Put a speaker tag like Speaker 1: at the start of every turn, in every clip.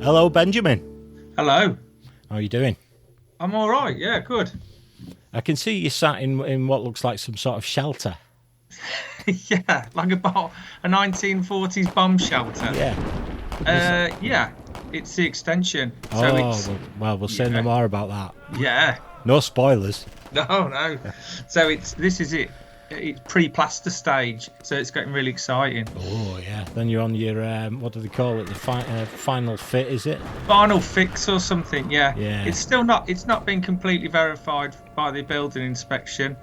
Speaker 1: Hello, Benjamin.
Speaker 2: Hello.
Speaker 1: How are you doing?
Speaker 2: I'm all right. Yeah, good.
Speaker 1: I can see you sat in what looks like some sort of shelter.
Speaker 2: Yeah, like a 1940s bomb shelter.
Speaker 1: Yeah.
Speaker 2: Yeah, it's the extension. So
Speaker 1: we'll say no more about that.
Speaker 2: Yeah.
Speaker 1: No spoilers.
Speaker 2: No. So this is it. It's pre-plaster stage, so it's getting really exciting.
Speaker 1: Oh yeah. Then you're on your what do they call it? The final fit, is it?
Speaker 2: Final fix or something. Yeah.
Speaker 1: Yeah.
Speaker 2: It's still not. It's not been completely verified by the building inspection.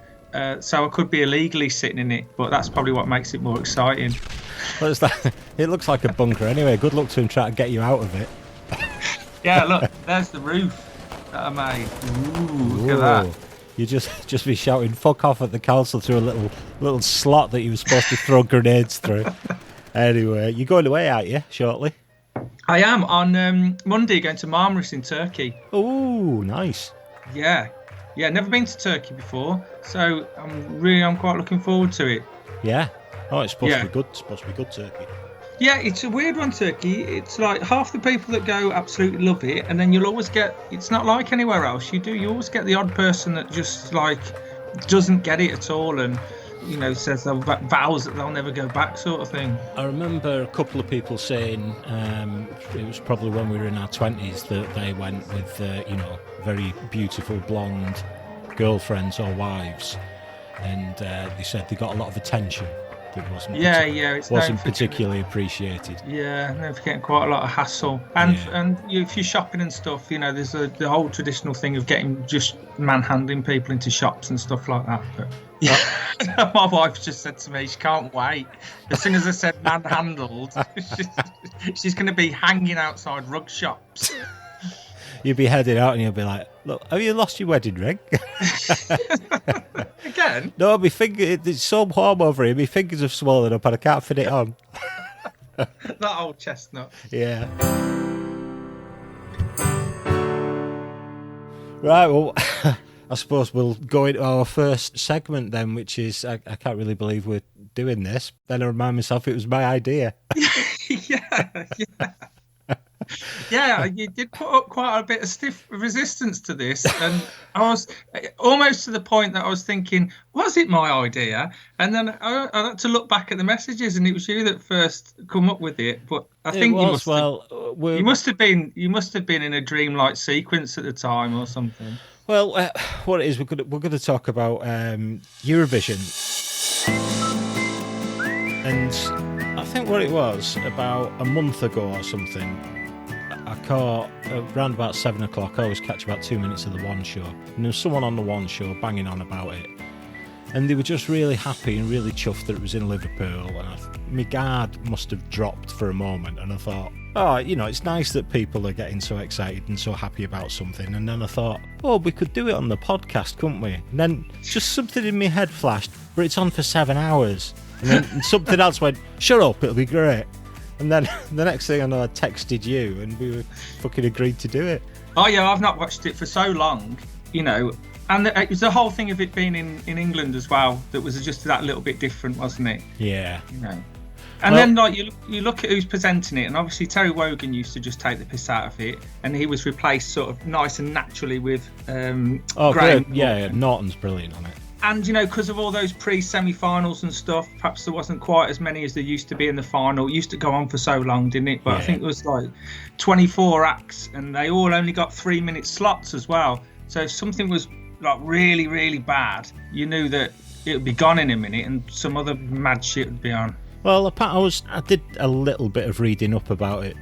Speaker 2: So I could be illegally sitting in it, but that's probably what makes it more exciting.
Speaker 1: What is that? It looks like a bunker anyway. Good luck to him trying to get you out of it.
Speaker 2: Yeah, look, there's the roof that I made. Ooh, look at that.
Speaker 1: You just be shouting "fuck off" at the council through a little slot that you were supposed to throw grenades through. Anyway, you're going away, aren't you? Shortly.
Speaker 2: I am on Monday, going to Marmaris in Turkey.
Speaker 1: Oh, nice.
Speaker 2: Yeah, never been to Turkey before, so I'm quite looking forward to it.
Speaker 1: Yeah. Oh, it's supposed to be good. It's supposed to be good, Turkey.
Speaker 2: Yeah, it's a weird one, Turkey. It's like half the people that go absolutely love it, and then you'll always get. It's not like anywhere else. You always get the odd person that just like doesn't get it at all, and says they'll vows that they'll never go back, sort of thing.
Speaker 1: I remember a couple of people saying it was probably when we were in our 20s that they went with very beautiful blonde girlfriends or wives, and they said they got a lot of attention. That wasn't particularly appreciated.
Speaker 2: Yeah, they're getting quite a lot of hassle, and if you're shopping and stuff, there's the whole traditional thing of getting just manhandling people into shops and stuff like that. But my wife just said to me she can't wait. As soon as I said manhandled, she's going to be hanging outside rug shops.
Speaker 1: You'd be heading out and you'll be like, "Look, have you lost your wedding ring?"
Speaker 2: Again?
Speaker 1: No, my finger, it's so warm over here, my fingers have swollen up and I can't fit it on.
Speaker 2: That old chestnut.
Speaker 1: Yeah. Right, well, I suppose we'll go into our first segment then, which is, I can't really believe we're doing this. Then I remind myself it was my idea.
Speaker 2: Yeah. Yeah, you did put up quite a bit of stiff resistance to this, and I was almost to the point that I was thinking, was it my idea? And then I had to look back at the messages, and it was you that first come up with it. But I think you must have been in a dreamlike sequence at the time or something.
Speaker 1: Well, what it is, we're going to talk about Eurovision, and I think what it was about a month ago or something. I caught around about 7 o'clock. I always catch about 2 minutes of the One Show, and there was someone on the One Show banging on about it, and they were just really happy and really chuffed that it was in Liverpool. And my guard must have dropped for a moment, and I thought, it's nice that people are getting so excited and so happy about something. And then I thought, we could do it on the podcast, couldn't we? And then just something in my head flashed, but it's on for 7 hours, and then something else went, shut up, it'll be great. And then the next thing I know, I texted you, and we were fucking agreed to do it. Oh yeah,
Speaker 2: I've not watched it for so long, and it was the whole thing of it being in England as well that was just that little bit different, wasn't it?
Speaker 1: Yeah.
Speaker 2: And then like you look at who's presenting it, and obviously Terry Wogan used to just take the piss out of it, and he was replaced sort of nice and naturally with Graham.
Speaker 1: Yeah, Norton's brilliant on it.
Speaker 2: And, because of all those pre-semi-finals and stuff, perhaps there wasn't quite as many as there used to be in the final. It used to go on for so long, didn't it? But I think it was like 24 acts, and they all only got 3-minute slots as well. So if something was like really, really bad, you knew that it would be gone in a minute and some other mad shit would be on.
Speaker 1: Well, I did a little bit of reading up about it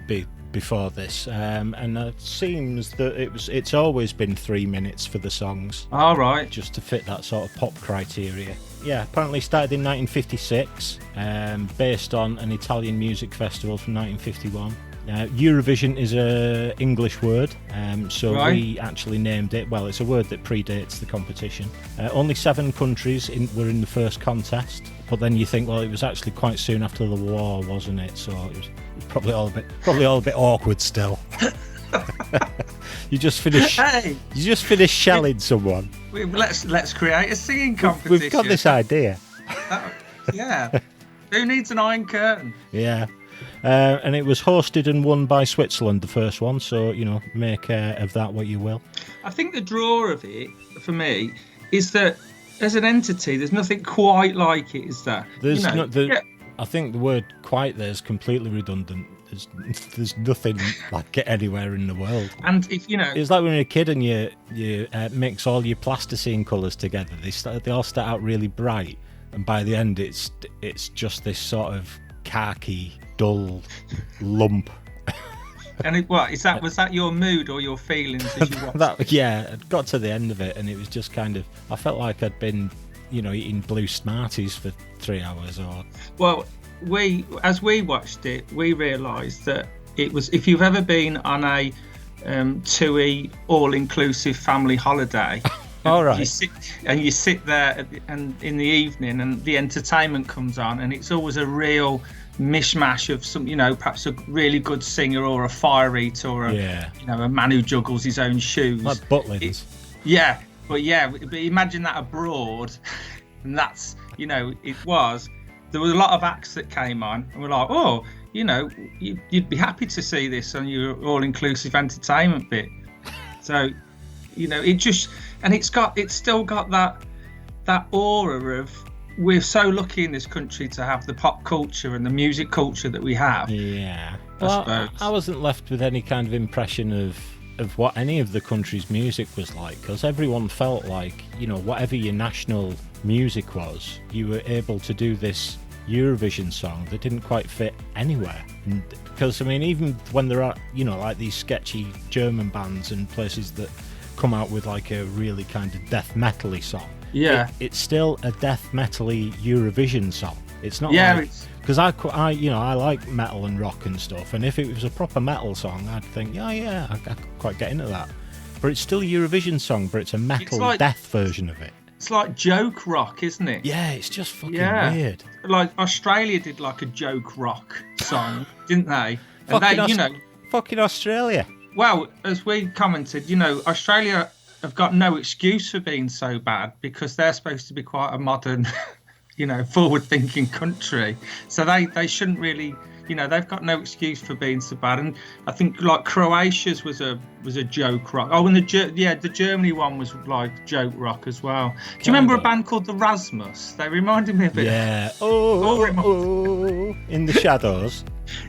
Speaker 1: before this, and it seems that it's always been 3 minutes for the songs.
Speaker 2: All right.
Speaker 1: Just to fit that sort of pop criteria. Yeah, apparently started in 1956, based on an Italian music festival from 1951. Eurovision is an English word, so we actually named it. Well, it's a word that predates the competition. Only 7 countries were in the first contest, but then you think, well, it was actually quite soon after the war, wasn't it? So it was probably all a bit awkward still. You just finished shelling someone.
Speaker 2: Let's create a singing competition.
Speaker 1: We've got this idea.
Speaker 2: Yeah. Who needs an Iron Curtain?
Speaker 1: Yeah. And it was hosted and won by Switzerland, the first one. So, make of that what you will.
Speaker 2: I think the draw of it, for me, is that as an entity, there's nothing quite like it, is there?
Speaker 1: I think the word "quite" there is completely redundant. There's nothing like it anywhere in the world.
Speaker 2: And if
Speaker 1: it's like when you're a kid and you mix all your plasticine colours together. They all start out really bright, and by the end, it's just this sort of khaki, dull lump.
Speaker 2: And was that your mood or your feelings as you watched?
Speaker 1: Yeah, I got to the end of it, and it was just kind of. I felt like I'd been, eating blue Smarties for 3 hours.
Speaker 2: Well, as we watched it, we realised that it was. If you've ever been on a TUI all-inclusive family holiday,
Speaker 1: all right,
Speaker 2: you sit there and in the evening, and the entertainment comes on, and it's always a real mishmash of some, perhaps a really good singer or a fire eater or a man who juggles his own shoes,
Speaker 1: like Butlins.
Speaker 2: But imagine that abroad, and that's there was a lot of acts that came on, and we're like, oh, you'd be happy to see this on your all-inclusive entertainment bit. So, it's still got that aura of. We're so lucky in this country to have the pop culture and the music culture that we have.
Speaker 1: Yeah. Well, I wasn't left with any kind of impression of what any of the country's music was like, because everyone felt like, whatever your national music was, you were able to do this Eurovision song that didn't quite fit anywhere. Because, even when there are, like these sketchy German bands and places that come out with like a really kind of death metal-y song, it's still a death metal-y Eurovision song. It's not because I like metal and rock and stuff, and if it was a proper metal song, I'd think I could quite get into that. But it's still a Eurovision song, but it's a metal death version of it.
Speaker 2: It's like joke rock, isn't it?
Speaker 1: Yeah, it's just fucking weird.
Speaker 2: Like Australia did like a joke rock song, didn't they? And
Speaker 1: fucking Australia.
Speaker 2: Well, as we commented, Australia have got no excuse for being so bad, because they're supposed to be quite a modern, forward-thinking country. So they shouldn't really, they've got no excuse for being so bad. And I think like Croatia's was a joke rock. Oh, and the Germany one was like joke rock as well. Do you remember a band called the Rasmus? They reminded me a bit.
Speaker 1: Yeah. Oh, in the shadows.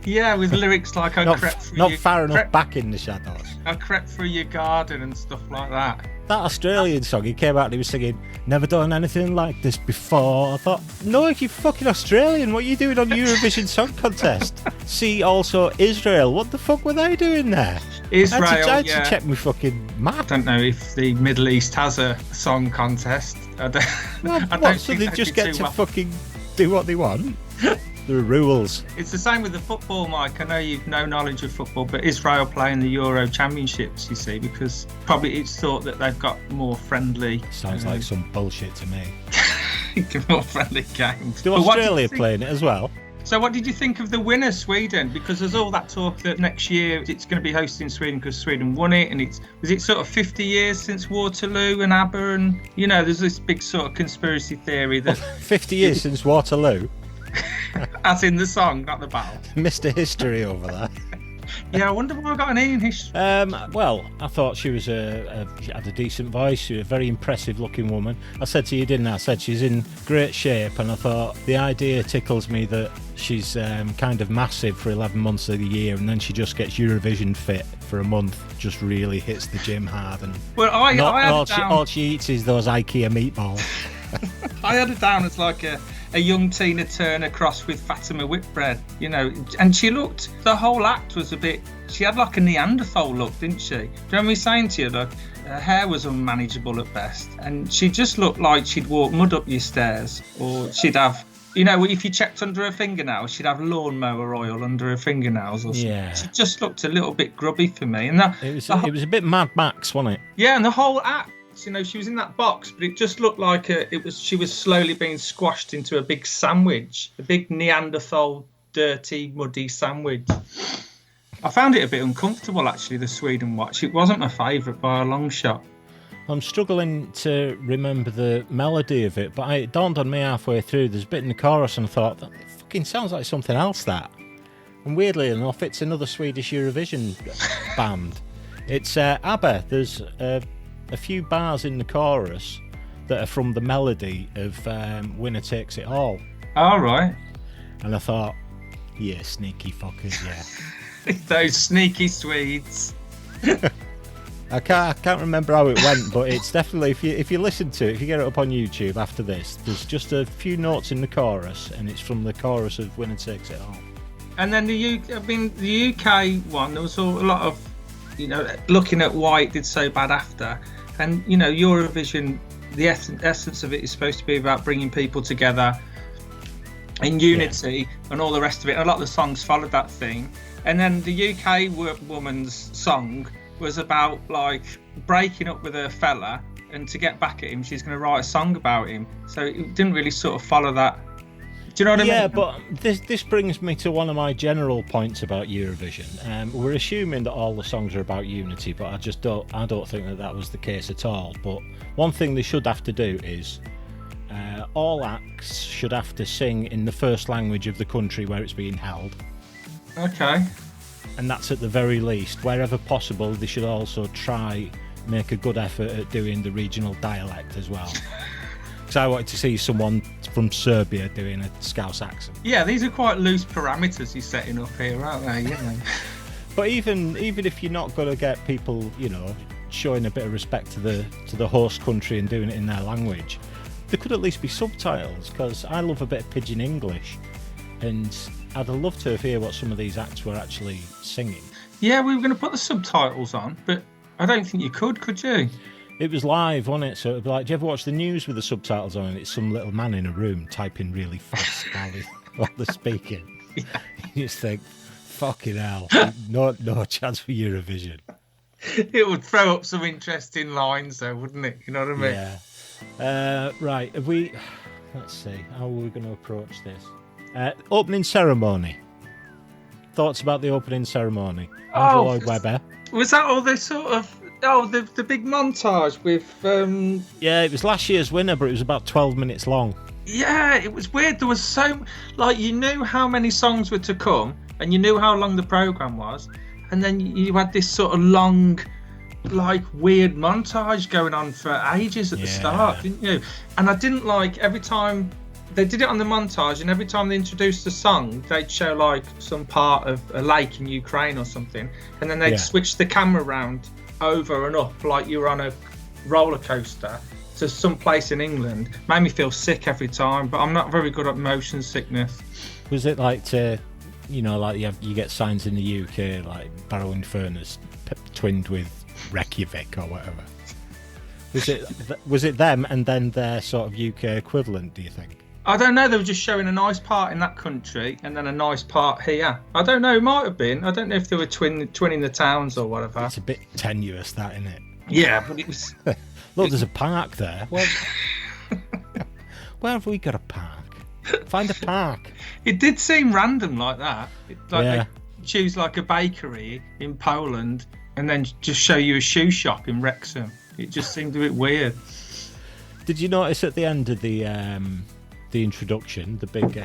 Speaker 2: Yeah, with lyrics like I crept through
Speaker 1: not far enough back in the shadows.
Speaker 2: I crept through your garden and stuff like that.
Speaker 1: That Australian song, he came out and he was singing, never done anything like this before. I thought, no, you're fucking Australian. What are you doing on Eurovision Song Contest? See, also Israel. What the fuck were they doing there?
Speaker 2: Israel,
Speaker 1: I had to check my fucking map.
Speaker 2: I don't know if the Middle East has a song contest. I don't think
Speaker 1: so they just get to fucking do what they want? There are rules.
Speaker 2: It's the same with the football, Mike. I know you've no knowledge of football, but Israel play in the Euro Championships, you see, because probably it's thought that they've got more friendly...
Speaker 1: Sounds like some bullshit to me.
Speaker 2: More friendly games.
Speaker 1: Do Australia play in it as well?
Speaker 2: So what did you think of the winner, Sweden? Because there's all that talk that next year it's going to be hosted in Sweden because Sweden won it, and was it sort of 50 years since Waterloo and ABBA, and there's this big sort of conspiracy theory that
Speaker 1: 50 years since Waterloo.
Speaker 2: As in the song, not the battle.
Speaker 1: Mr. History over there.
Speaker 2: Yeah, I wonder why I got an E in history.
Speaker 1: Well, I thought she was she had a decent voice. She was a very impressive looking woman. I said to you, didn't I? I said she's in great shape, and I thought the idea tickles me that she's kind of massive for 11 months of the year, and then she just gets Eurovision fit for a month, just really hits the gym hard, and all she eats is those IKEA meatballs.
Speaker 2: I had it down as like a young Tina Turner crossed with Fatima Whitbread, and she looked, the whole act was she had like a Neanderthal look, didn't she? Do you remember me saying to you, like, her hair was unmanageable at best, and she just looked like she'd walk mud up your stairs, or she'd have, if you checked under her fingernails, she'd have lawnmower oil under her fingernails or something. Yeah. She just looked a little bit grubby for me. And
Speaker 1: it was a bit Mad Max, wasn't it?
Speaker 2: Yeah, and the whole act, she was in that box, but it just looked like she was slowly being squashed into a big sandwich, a big Neanderthal, dirty, muddy sandwich. I found it a bit uncomfortable, actually, the Sweden watch. It wasn't my favourite by a long shot.
Speaker 1: I'm struggling to remember the melody of it, but it dawned on me halfway through. There's a bit in the chorus, and I thought, that fucking sounds like something else, that. And weirdly enough, it's another Swedish Eurovision band. It's ABBA. There's a few bars in the chorus that are from the melody of Winner Takes It All.
Speaker 2: All right.
Speaker 1: And I thought, yeah, sneaky fuckers, yeah.
Speaker 2: Those sneaky Swedes.
Speaker 1: I can't remember how it went, but it's definitely, if you listen to it, if you get it up on YouTube after this, there's just a few notes in the chorus, and it's from the chorus of Winner Takes It All. And then
Speaker 2: the UK one, there was a lot of, looking at why it did so bad after. And, Eurovision, the essence of it is supposed to be about bringing people together in unity and all the rest of it. A lot of the songs followed that theme. And then the UK woman's song was about, like, breaking up with her fella, and to get back at him, she's going to write a song about him. So it didn't really sort of follow that. Do you know what I mean?
Speaker 1: Yeah, but this brings me to one of my general points about Eurovision. We're assuming that all the songs are about unity, but I don't think that was the case at all. But one thing they should have to do is all acts should have to sing in the first language of the country where it's being held.
Speaker 2: Okay.
Speaker 1: And that's at the very least. Wherever possible, they should also make a good effort at doing the regional dialect as well. Because I wanted to see someone from Serbia doing a Scouse accent.
Speaker 2: Yeah, these are quite loose parameters he's setting up here, aren't they?
Speaker 1: But even if you're not going to get people, showing a bit of respect to the host country and doing it in their language, there could at least be subtitles, because I love a bit of pidgin English, and I'd love to hear what some of these acts were actually singing.
Speaker 2: Yeah, we were going to put the subtitles on, but I don't think you could you?
Speaker 1: It was live, wasn't it? So it'd be like, do you ever watch the news with the subtitles on and it's some little man in a room typing really fast while they're speaking? Yeah. You just think, fucking hell, no chance for Eurovision.
Speaker 2: It would throw up some interesting lines though, wouldn't it? You know what I mean?
Speaker 1: Yeah. Right, let's see, how are we going to approach this? Opening ceremony. Thoughts about the opening ceremony? Andrew Lloyd Webber.
Speaker 2: Was that all this sort of... the big montage with...
Speaker 1: Yeah, it was last year's winner, but it was about 12 minutes long.
Speaker 2: Yeah, it was weird. There was so... Like, you knew how many songs were to come, and you knew how long the programme was, and then you had this sort of long, like, weird montage going on for ages at the start, didn't you? And I didn't like, every time... They did it on the montage, and every time they introduced the song, they'd show like some part of a lake in Ukraine or something, and then they'd switch the camera around over and up like you were on a roller coaster to some place in England. Made me feel sick every time, but I'm not very good at motion sickness.
Speaker 1: Was it like you get signs in the UK like Barrow and Furness twinned with Reykjavik or whatever? Was it them and then their sort of UK equivalent, do you think?
Speaker 2: I don't know, they were just showing a nice part in that country and then a nice part here. I don't know, it might have been. I don't know if they were twinning the towns or whatever.
Speaker 1: It's a bit tenuous, that, isn't it?
Speaker 2: Yeah, but it was...
Speaker 1: Look, there's a park there. Well, where have we got a park? Find a park.
Speaker 2: It did seem random like that. They choose like a bakery in Poland and then just show you a shoe shop in Wrexham. It just seemed a bit weird.
Speaker 1: Did you notice at the end of the introduction, the big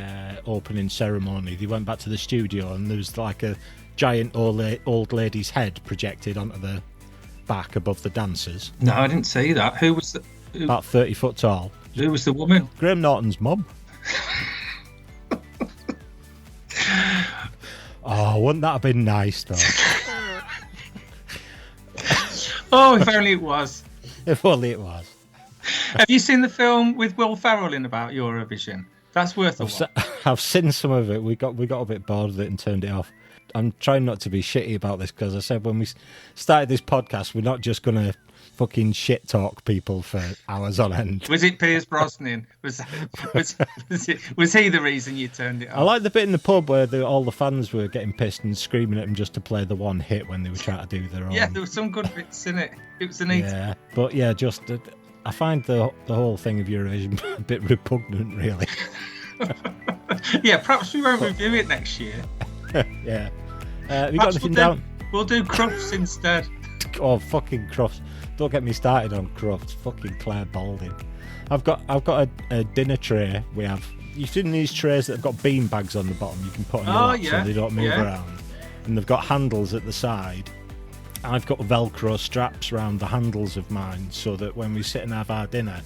Speaker 1: opening ceremony, they went back to the studio and there was like a giant old lady's head projected onto the back above the dancers?
Speaker 2: No, I didn't see that. Who was
Speaker 1: about 30 foot tall.
Speaker 2: Who was the woman?
Speaker 1: Graham Norton's mum. Oh, wouldn't that have been nice though?
Speaker 2: Oh, if only it was.
Speaker 1: If only it was.
Speaker 2: Have you seen the film with Will Ferrell in about Eurovision? That's worth a watch.
Speaker 1: I've seen some of it. We got a bit bored with it and turned it off. I'm trying not to be shitty about this because I said when we started this podcast, we're not just going to fucking shit talk people for hours on end.
Speaker 2: Was it Pierce Brosnan? Was he the reason you turned it off?
Speaker 1: I like the bit in the pub where all the fans were getting pissed and screaming at him just to play the one hit when they were trying to do their own.
Speaker 2: Yeah, there were some good bits in it. It was a neat.
Speaker 1: Yeah, but yeah, just I find the whole thing of Eurovision a bit repugnant, really.
Speaker 2: Yeah, perhaps we won't review it next year.
Speaker 1: Yeah. Have you got anything down?
Speaker 2: We'll do Crufts instead.
Speaker 1: Oh, fucking Crufts. Don't get me started on Crufts. Fucking Claire Balding. I've got a dinner tray we have you've seen these trays that have got bean bags on the bottom. You can put on your lap so they don't move around, and they've got handles at the side. I've got Velcro straps around the handles of mine so that when we sit and have our dinner,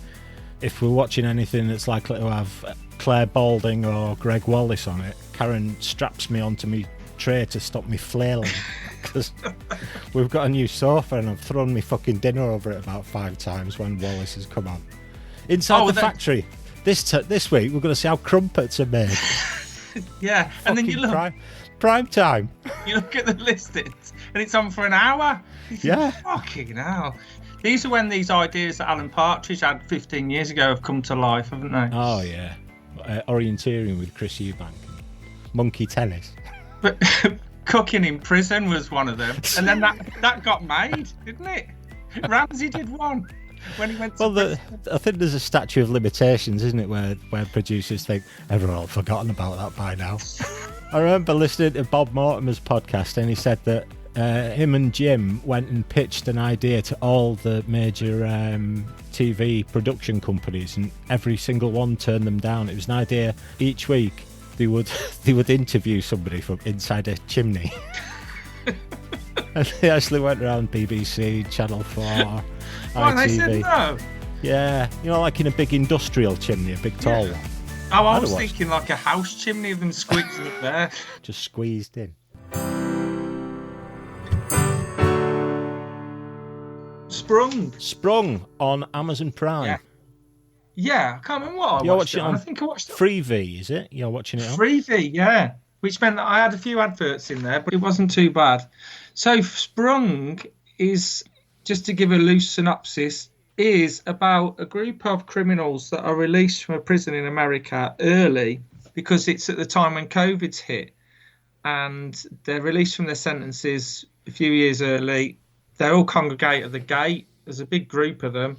Speaker 1: if we're watching anything that's likely to have Claire Balding or Greg Wallace on it, Karen straps me onto me tray to stop me flailing, because we've got a new sofa and I've thrown me fucking dinner over it about 5 times when Wallace has come on. Inside the factory, this week we're going to see how crumpets are made.
Speaker 2: Yeah, and then you look...
Speaker 1: Prime time.
Speaker 2: You look at the listings and it's on for an hour.
Speaker 1: Yeah.
Speaker 2: Fucking hell. These are when these ideas that Alan Partridge had 15 years ago have come to life, haven't they?
Speaker 1: Oh, yeah. Orienteering with Chris Eubank. Monkey tennis.
Speaker 2: But cooking in prison was one of them. And then that got made, didn't it? Ramsay did one. When he went to
Speaker 1: I think there's a statute of limitations, isn't it, where producers think everyone will have forgotten about that by now. I remember listening to Bob Mortimer's podcast, and he said that him and Jim went and pitched an idea to all the major TV production companies, and every single one turned them down. It was an idea each week they would interview somebody from inside a chimney. And they actually went around BBC, Channel 4, ITV.
Speaker 2: They said no.
Speaker 1: Yeah, like in a big industrial chimney, a big tall one.
Speaker 2: Oh, I was thinking like a house chimney of them squeezing it there.
Speaker 1: Just squeezed in. Sprung on Amazon Prime.
Speaker 2: Yeah, I can't remember what I watched it on. I think I watched it.
Speaker 1: Freevee, is it? You're watching it on?
Speaker 2: Freevee, yeah. Which meant that I had a few adverts in there, but it wasn't too bad. So Sprung is, just to give a loose synopsis, is about a group of criminals that are released from a prison in America early because it's at the time when COVID's hit, and they're released from their sentences a few years early. They all congregate at the gate. There's a big group of them,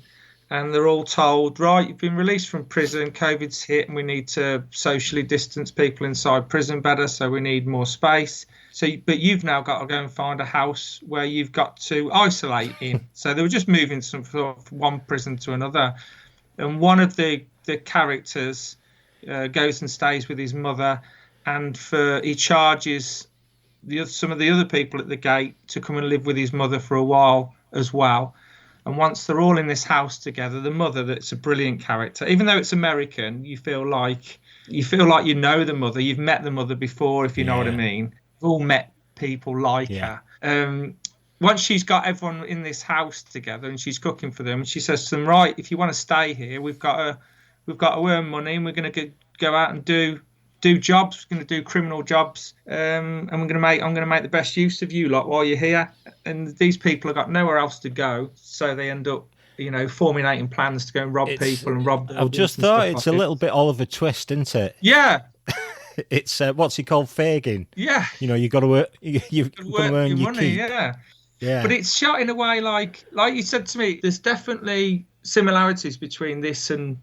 Speaker 2: and they're all told, right, you've been released from prison, COVID's hit, and we need to socially distance people inside prison better, so we need more space. But you've now got to go and find a house where you've got to isolate in. So they were just moving from one prison to another. And one of the characters goes and stays with his mother, and he charges some of the other people at the gate to come and live with his mother for a while as well. And once they're all in this house together, the mother, that's a brilliant character, even though it's American, you feel like you know the mother. You've met the mother before, if you know what I mean. We've all met people like her. Once she's got everyone in this house together and she's cooking for them, she says to them, right, if you want to stay here, we've got to earn money, and we're going to go out and do jobs. We're going to do criminal jobs, and I'm going to make the best use of you lot while you're here. And these people have got nowhere else to go, so they end up, formulating plans to go and rob people and rob.
Speaker 1: I've just thought it's a little bit Oliver Twist, isn't it?
Speaker 2: Yeah.
Speaker 1: It's what's he called, Fagin?
Speaker 2: Yeah.
Speaker 1: You've got to work. You've got to earn your money.
Speaker 2: Keep. Yeah. But it's shot in a way like you said to me. There's definitely similarities between this and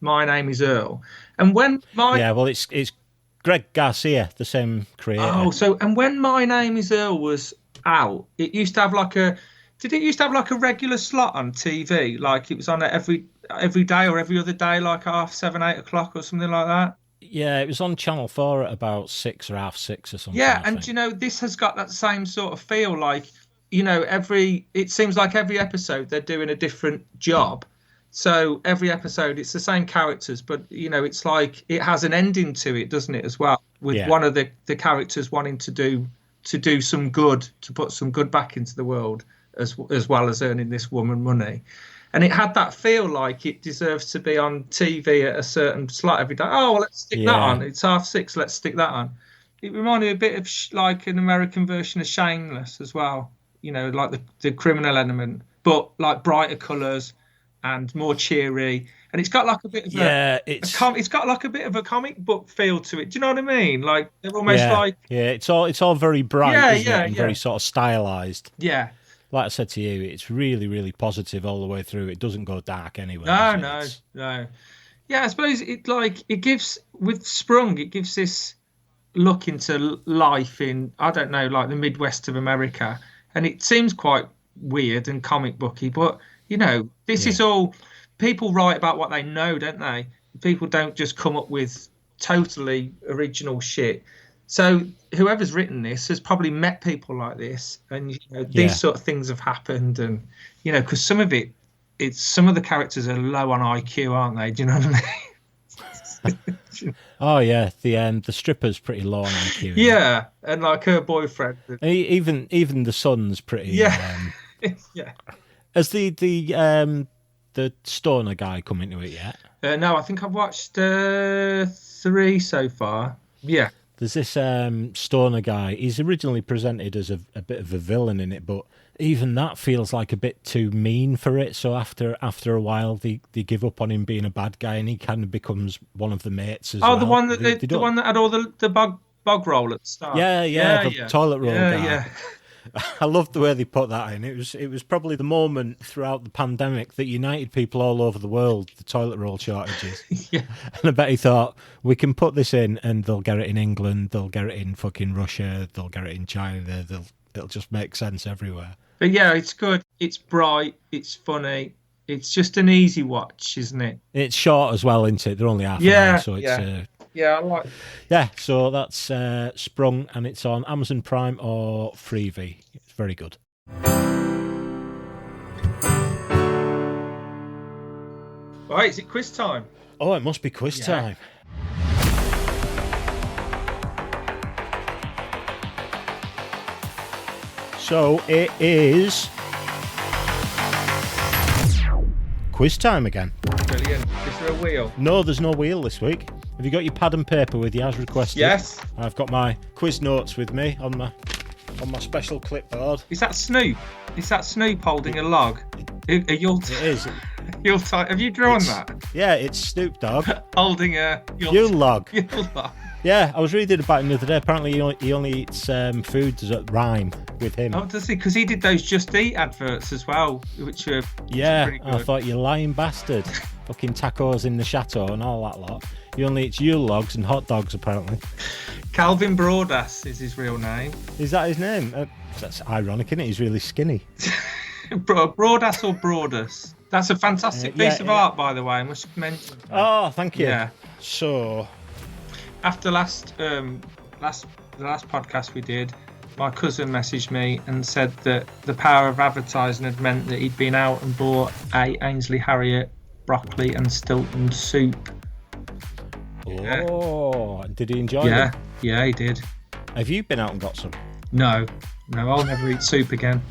Speaker 2: My Name Is Earl. And when
Speaker 1: it's Greg Garcia, the same creator.
Speaker 2: Oh, and when My Name Is Earl was out, it used to have Did it used to have like a regular slot on TV? Like it was on every day or every other day, like 7, 8 o'clock or something like that?
Speaker 1: Yeah, it was on Channel 4 at about 6 or 6:30 or something.
Speaker 2: Yeah, and this has got that same sort of feel. Like, it seems like every episode they're doing a different job. So every episode it's the same characters, but it's like it has an ending to it, doesn't it, as well? With one of the characters wanting to do some good, to put some good back into the world, as well as earning this woman money. And it had that feel like it deserves to be on TV at a certain slot every day. Oh, well, let's stick that on. It's 6:30. Let's stick that on. It reminded me a bit of like an American version of Shameless as well. Like the criminal element, but like brighter colours and more cheery. And it's got like a bit of it's got like a bit of a comic book feel to it. Do you know what I mean? Like they're almost like
Speaker 1: it's all very bright, isn't it? And very sort of stylized.
Speaker 2: Yeah.
Speaker 1: Like I said to you, it's really, really positive all the way through. It doesn't go dark anyway.
Speaker 2: No. Yeah, I suppose it gives, with Sprung, it gives this look into life in, I don't know, like the Midwest of America. And it seems quite weird and comic booky, but, this is all, people write about what they know, don't they? People don't just come up with totally original shit. So whoever's written this has probably met people like this, and these sort of things have happened, and because some of some of the characters are low on IQ, aren't they? Do you know what I mean?
Speaker 1: Oh yeah, the stripper's pretty low on IQ.
Speaker 2: Yeah, and like her boyfriend,
Speaker 1: even the son's pretty.
Speaker 2: Yeah, yeah.
Speaker 1: Has the stoner guy come into it yet?
Speaker 2: No, I think I've watched 3 so far. Yeah.
Speaker 1: There's this stoner guy. He's originally presented as a bit of a villain in it, but even that feels like a bit too mean for it. So after a while, they give up on him being a bad guy, and he kind of becomes one of the mates as well.
Speaker 2: Oh, the one that the one that had all the bog roll at the start.
Speaker 1: Yeah, the toilet roll guy.
Speaker 2: Yeah.
Speaker 1: I loved the way they put that in. It was probably the moment throughout the pandemic that united people all over the world, the toilet roll shortages.
Speaker 2: Yeah.
Speaker 1: And I bet he thought, we can put this in and they'll get it in England, they'll get it in fucking Russia, they'll get it in China, it'll just make sense everywhere.
Speaker 2: But yeah, it's good. It's bright. It's funny. It's just an easy watch, isn't it?
Speaker 1: It's short as well, isn't it? They're only half an hour, so it's...
Speaker 2: Yeah, I like.
Speaker 1: Yeah, so that's Sprung, and it's on Amazon Prime or Freevee. It's very good.
Speaker 2: Right, is it quiz time?
Speaker 1: Oh, it must be quiz time. So it is quiz time again.
Speaker 2: Brilliant. Is there a wheel?
Speaker 1: No, there's no wheel this week. Have you got your pad and paper with you as requested?
Speaker 2: Yes.
Speaker 1: I've got my quiz notes with me on my special clipboard.
Speaker 2: Is that Snoop? Is that Snoop holding a log?
Speaker 1: It is.
Speaker 2: Have you drawn that?
Speaker 1: Yeah, it's Snoop Dogg
Speaker 2: holding a
Speaker 1: Yule log.
Speaker 2: Yule log.
Speaker 1: Yeah, I was reading about him the other day. Apparently, he only eats foods that rhyme with him.
Speaker 2: Oh, does he? Because he did those Just Eat adverts as well, which were pretty good.
Speaker 1: I thought, you lying bastard. Fucking tacos in the chateau and all that lot. He only eats Yule logs and hot dogs, apparently.
Speaker 2: Calvin Broadass is his real name.
Speaker 1: Is that his name? That's ironic, isn't it? He's really skinny.
Speaker 2: Broadass or Broadus? That's a fantastic piece of art, by the way. I must mention.
Speaker 1: Oh, thank you.
Speaker 2: Yeah.
Speaker 1: So,
Speaker 2: after the last podcast we did, my cousin messaged me and said that the power of advertising had meant that he'd been out and bought a Ainsley Harriott broccoli and Stilton soup.
Speaker 1: Oh, did he enjoy it?
Speaker 2: Yeah, he did.
Speaker 1: Have you been out and got some?
Speaker 2: No, I'll never eat soup again.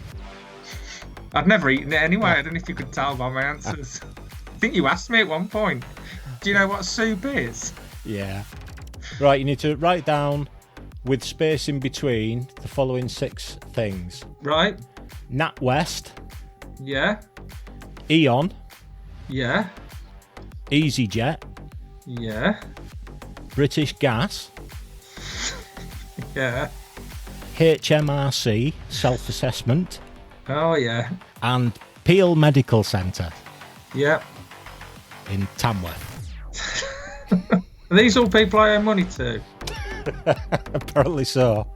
Speaker 2: I've never eaten it anyway. I don't know if you could tell by my answers. I think you asked me at one point. Do you know what soup is?
Speaker 1: Yeah. Right, you need to write down with space in between the following 6 things.
Speaker 2: Right.
Speaker 1: NatWest.
Speaker 2: Yeah.
Speaker 1: Eon.
Speaker 2: Yeah.
Speaker 1: EasyJet.
Speaker 2: Yeah.
Speaker 1: British Gas.
Speaker 2: Yeah.
Speaker 1: HMRC, self-assessment.
Speaker 2: Oh, yeah.
Speaker 1: And Peel Medical Centre.
Speaker 2: Yeah.
Speaker 1: In Tamworth.
Speaker 2: Are these all people I owe money to?
Speaker 1: Apparently so.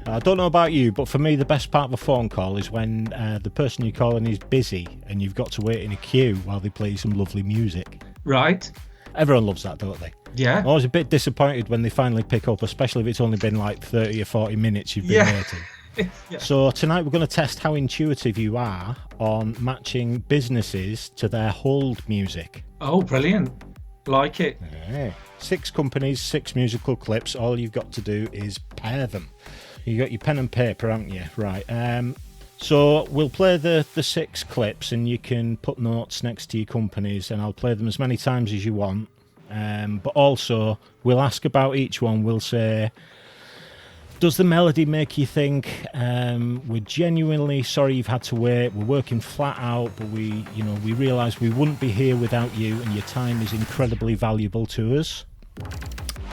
Speaker 1: I don't know about you, but for me, the best part of a phone call is when the person you're calling is busy and you've got to wait in a queue while they play some lovely music.
Speaker 2: Right.
Speaker 1: Everyone loves that, don't they?
Speaker 2: Yeah.
Speaker 1: I'm always a bit disappointed when they finally pick up, especially if it's only been like 30 or 40 minutes you've been waiting.
Speaker 2: Yeah.
Speaker 1: So tonight we're going to test how intuitive you are on matching businesses to their hold music.
Speaker 2: Oh, brilliant. Like it.
Speaker 1: Yeah. 6 companies, 6 musical clips. All you've got to do is pair them. You got your pen and paper, haven't you? Right. So we'll play the 6 clips and you can put notes next to your companies and I'll play them as many times as you want. But also we'll ask about each one. We'll say, does the melody make you think we're genuinely sorry you've had to wait, we're working flat out, but we realise we wouldn't be here without you and your time is incredibly valuable to us?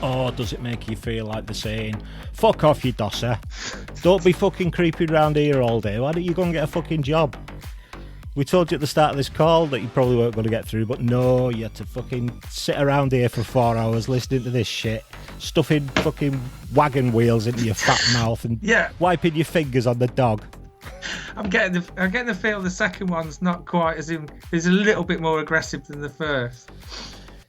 Speaker 1: Or does it make you feel like they're saying, fuck off you dosser, don't be fucking creeping around here all day, why don't you go and get a fucking job? We told you at the start of this call that you probably weren't going to get through, but no, you had to fucking sit around here for 4 hours listening to this shit, stuffing fucking wagon wheels into your fat mouth and wiping your fingers on the dog.
Speaker 2: I'm getting the feel the second one's not quite as in, is a little bit more aggressive than the first.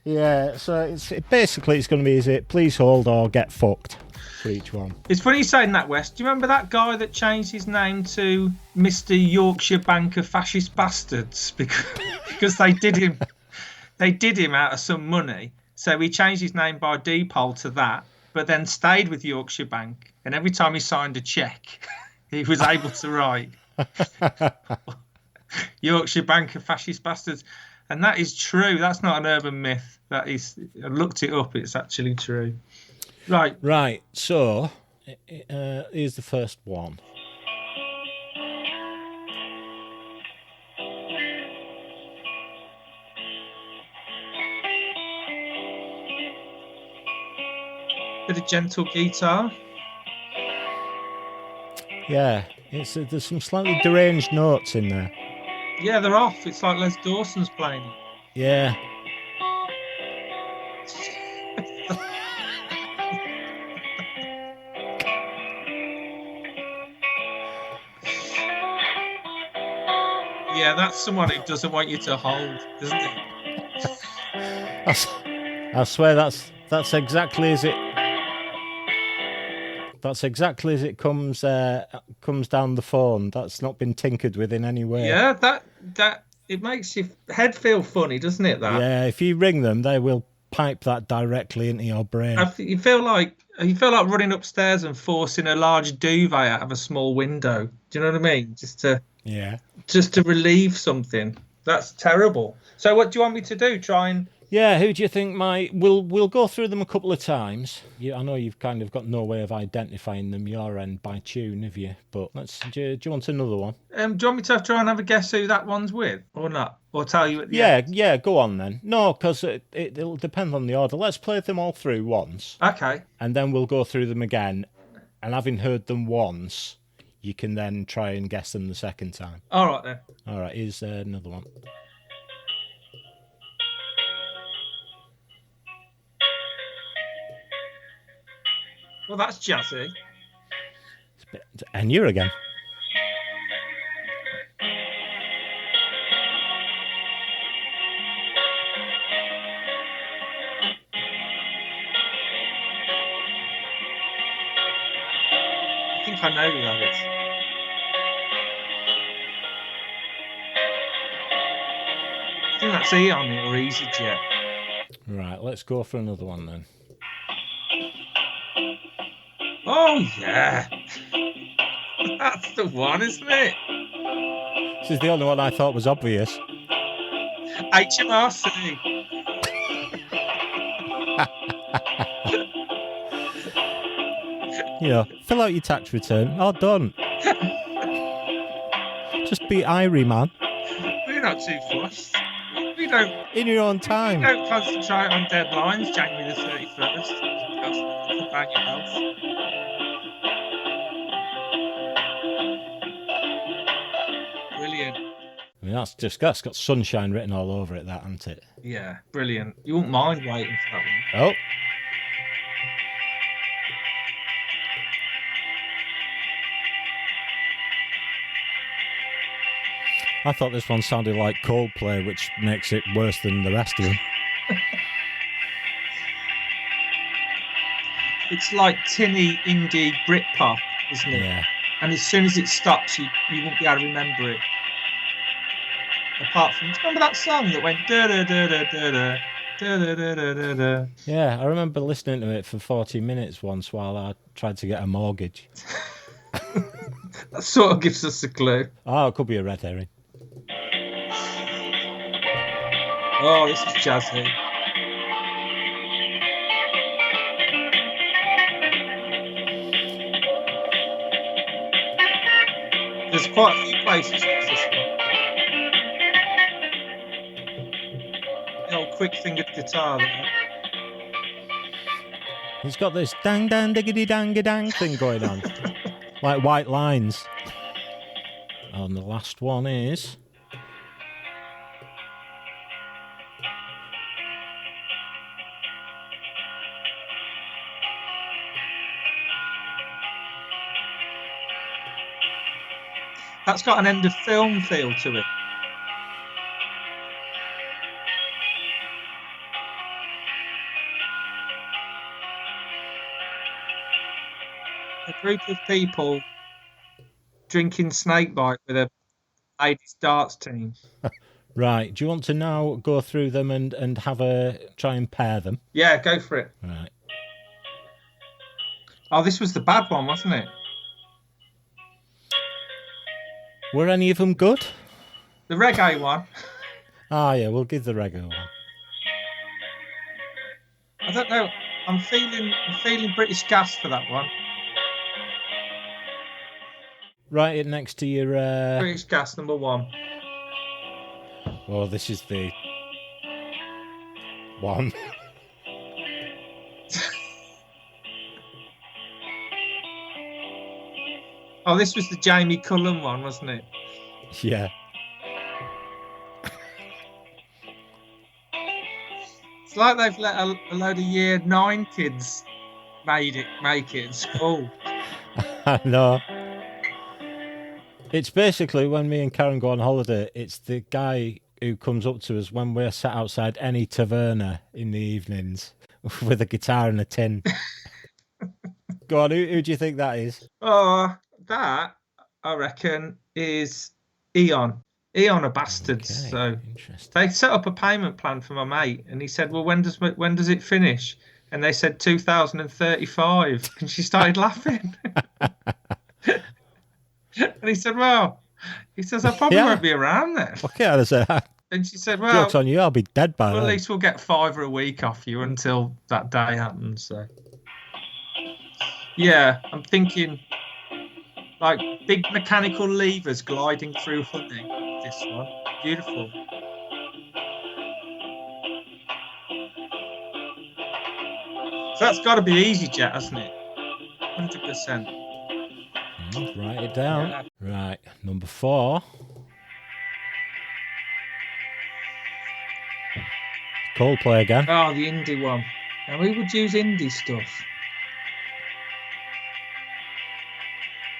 Speaker 1: Yeah, so basically it's going to be, is it please hold or get fucked for each one?
Speaker 2: It's funny you saying that, Wes. Do you remember that guy that changed his name to Mr. Yorkshire Banker Fascist Bastards because they did him out of some money, so he changed his name by default to that, but then stayed with Yorkshire Bank, and every time he signed a cheque, he was able to write Yorkshire Banker Fascist Bastards. And that is true. That's not an urban myth. That is, I looked it up. It's actually true. Right.
Speaker 1: So, here's the first one.
Speaker 2: Bit of gentle guitar.
Speaker 1: Yeah, there's some slightly deranged notes in there.
Speaker 2: Yeah, they're off. It's like Les Dawson's playing it.
Speaker 1: Yeah. Yeah,
Speaker 2: that's someone who doesn't want you to hold, isn't it?
Speaker 1: I swear that's exactly as it. That's exactly as it comes down the phone. That's not been tinkered with in any way.
Speaker 2: Yeah, that it makes your head feel funny, doesn't it? That.
Speaker 1: Yeah, if you ring them, they will pipe that directly into your brain.
Speaker 2: You feel like running upstairs and forcing a large duvet out of a small window. Do you know what I mean? Just to relieve something. That's terrible. So what do you want me to do? Try and...
Speaker 1: Yeah, who do you think We'll go through them a couple of times. I know you've kind of got no way of identifying them your end by tune, have you? But do you want another one?
Speaker 2: Do you want me to try and have a guess who that one's with, or not? Or tell you at the end?
Speaker 1: Yeah, go on then. No, because it'll depend on the order. Let's play them all through once.
Speaker 2: Okay.
Speaker 1: And then we'll go through them again. And having heard them once, you can then try and guess them the second time.
Speaker 2: All right, then.
Speaker 1: All right, here's another one.
Speaker 2: Well, that's jazzy.
Speaker 1: And you again.
Speaker 2: I think I know who that is. I think that's Eon or EasyJet.
Speaker 1: Right, let's go for another one then.
Speaker 2: Oh, yeah. That's the one, isn't it?
Speaker 1: This is the only one I thought was obvious.
Speaker 2: HMRC.
Speaker 1: Fill out your tax return. Oh, done. Just be Irie, man.
Speaker 2: We're not too fussed. We don't...
Speaker 1: In your own time.
Speaker 2: We don't concentrate on deadlines, January the 31st. About your health. Brilliant.
Speaker 1: I mean, that's got sunshine written all over it, that, hasn't it?
Speaker 2: Yeah, brilliant. You won't mind waiting for that one.
Speaker 1: Oh. I thought this one sounded like Coldplay, which makes it worse than the rest of them.
Speaker 2: It's like tinny indie Britpop, isn't it?
Speaker 1: Yeah.
Speaker 2: And as soon as it stops, you won't be able to remember it. Apart from, remember that song that went da da da da da da da da da da da?
Speaker 1: Yeah, I remember listening to it for 40 minutes once while I tried to get a mortgage.
Speaker 2: That sort of gives us a clue.
Speaker 1: Oh, it could be a red herring.
Speaker 2: Oh, this is jazzy. There's quite a few places with this one. The old quick-fingered guitar there.
Speaker 1: He's got this dang dang diggity dang dang thing going on. Like white lines. And the last one is...
Speaker 2: That's got an end of film feel to it. a group of people drinking snakebite with a ladies darts team.
Speaker 1: Right. Do you want to now go through them and try and pair them?
Speaker 2: Yeah, go for it.
Speaker 1: Right.
Speaker 2: Oh, this was the bad one, wasn't it?
Speaker 1: Were any of them good?
Speaker 2: The reggae one.
Speaker 1: Ah, yeah, we'll give the reggae one.
Speaker 2: I don't know. I'm feeling British gas for that one.
Speaker 1: Write it next to your...
Speaker 2: British gas number 1.
Speaker 1: Well, this is the one.
Speaker 2: Oh, this was the Jamie Cullen one, wasn't it?
Speaker 1: Yeah.
Speaker 2: It's like they've let a load of year 9 kids make it in school.
Speaker 1: I know. It's basically when me and Karen go on holiday, it's the guy who comes up to us when we're sat outside any taverna in the evenings with a guitar and a tin. Go on, who do you think that is?
Speaker 2: Oh, that, I reckon, is Eon. Eon are bastards.
Speaker 1: Okay,
Speaker 2: So
Speaker 1: interesting.
Speaker 2: they set up a payment plan for my mate, and he said, "Well, when does it finish?" And they said 2035, and she started laughing. And he said, "Well," he says, "I probably won't be around then."
Speaker 1: Okay, I say,
Speaker 2: And she said, "Well,
Speaker 1: joke's on you, I'll be dead by
Speaker 2: well,
Speaker 1: then."
Speaker 2: at least we'll get £5 a week off you until that day happens." So, yeah, I'm thinking like big mechanical levers gliding through honey. This one, beautiful. So that's got to be EasyJet, hasn't it? 100%.
Speaker 1: Write it down.
Speaker 2: Yeah.
Speaker 1: Right, number 4. Coldplay again.
Speaker 2: Oh, the indie one. Now, we would use indie stuff.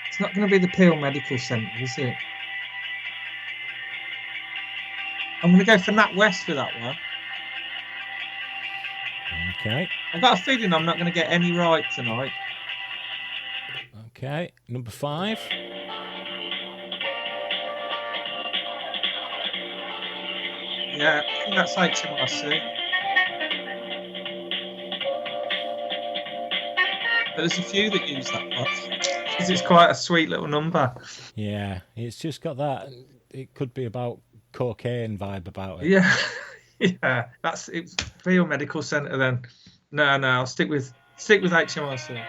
Speaker 2: It's not going to be the Peel Medical Centre, is it? I'm going to go for Nat West for that one.
Speaker 1: Okay.
Speaker 2: I've got a feeling I'm not going to get any right tonight.
Speaker 1: Okay, number 5.
Speaker 2: Yeah, I think that's HMRC. But there's a few that use that one because it's quite a sweet little number.
Speaker 1: Yeah, it's just got that. It could be about cocaine vibe about it.
Speaker 2: Yeah, yeah. That's it's Peel Medical Centre then. No, I'll stick with HMRC.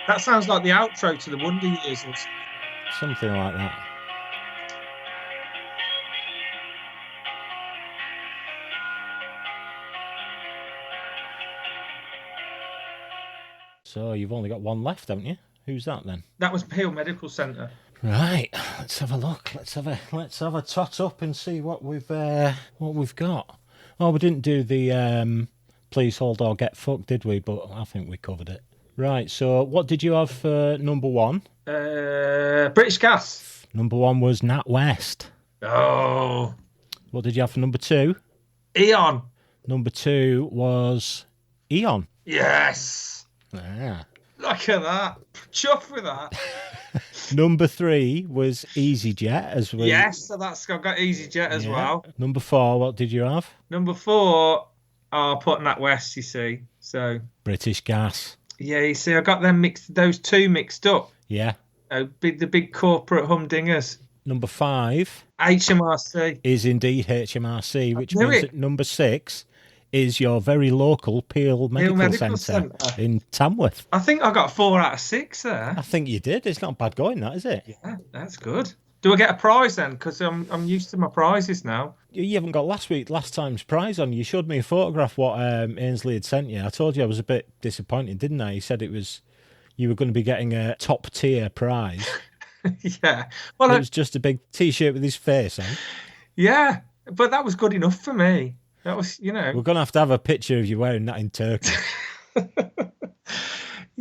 Speaker 2: That sounds like the outro to the Wonder Years or
Speaker 1: something like that. So you've only got one left, haven't you? Who's that then?
Speaker 2: That was Peel Medical Centre.
Speaker 1: Right, let's have a look. Let's have a tot up and see what we've got. Oh, we didn't do the please hold or get fucked, did we? But I think we covered it. Right, so what did you have for number 1?
Speaker 2: British Gas.
Speaker 1: Number 1 was Nat West.
Speaker 2: Oh.
Speaker 1: What did you have for number 2?
Speaker 2: Eon.
Speaker 1: Number 2 was Eon.
Speaker 2: Yes.
Speaker 1: Ah.
Speaker 2: Look at that. Chuffed with that.
Speaker 1: Number 3 was EasyJet as well.
Speaker 2: Yes, so I've got EasyJet as well.
Speaker 1: Number 4, what did you have?
Speaker 2: Number 4, I'll put Nat West, you see. So
Speaker 1: British Gas.
Speaker 2: yeah, you see, I got them those two mixed up.
Speaker 1: Yeah.
Speaker 2: The big corporate humdingers.
Speaker 1: Number 5
Speaker 2: HMRC
Speaker 1: is indeed HMRC, which
Speaker 2: knew
Speaker 1: means
Speaker 2: it.
Speaker 1: that number 6 is your very local Peel Medical Centre in Tamworth.
Speaker 2: I think I got 4 out of 6 there.
Speaker 1: I think you did. It's not bad going, that, is it?
Speaker 2: Yeah, that's good. Do I get a prize then? Because I'm used to my prizes now.
Speaker 1: You haven't got last time's prize on. You showed me a photograph what Ainsley had sent you. I told you I was a bit disappointed, didn't I? He said you were going to be getting a top tier prize.
Speaker 2: Yeah. Well,
Speaker 1: it was just a big T-shirt with his face on.
Speaker 2: Yeah, but that was good enough for me. That was,
Speaker 1: We're going to have a picture of you wearing that in Turkey.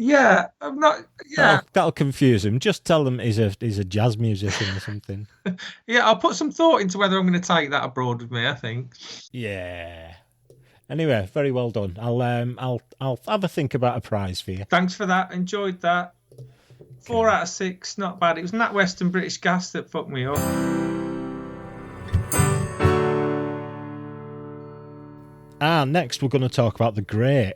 Speaker 2: Yeah, I'm not. Yeah,
Speaker 1: That'll confuse him. Just tell them he's a jazz musician or something.
Speaker 2: yeah. I'll put some thought into whether I'm going to take that abroad with me. I think.
Speaker 1: Yeah. Anyway, very well done. I'll have a think about a prize for you.
Speaker 2: Thanks for that. Enjoyed that. 4 out of 6, not bad. It was that Western British Gas that fucked me up.
Speaker 1: Next we're going to talk about The Great,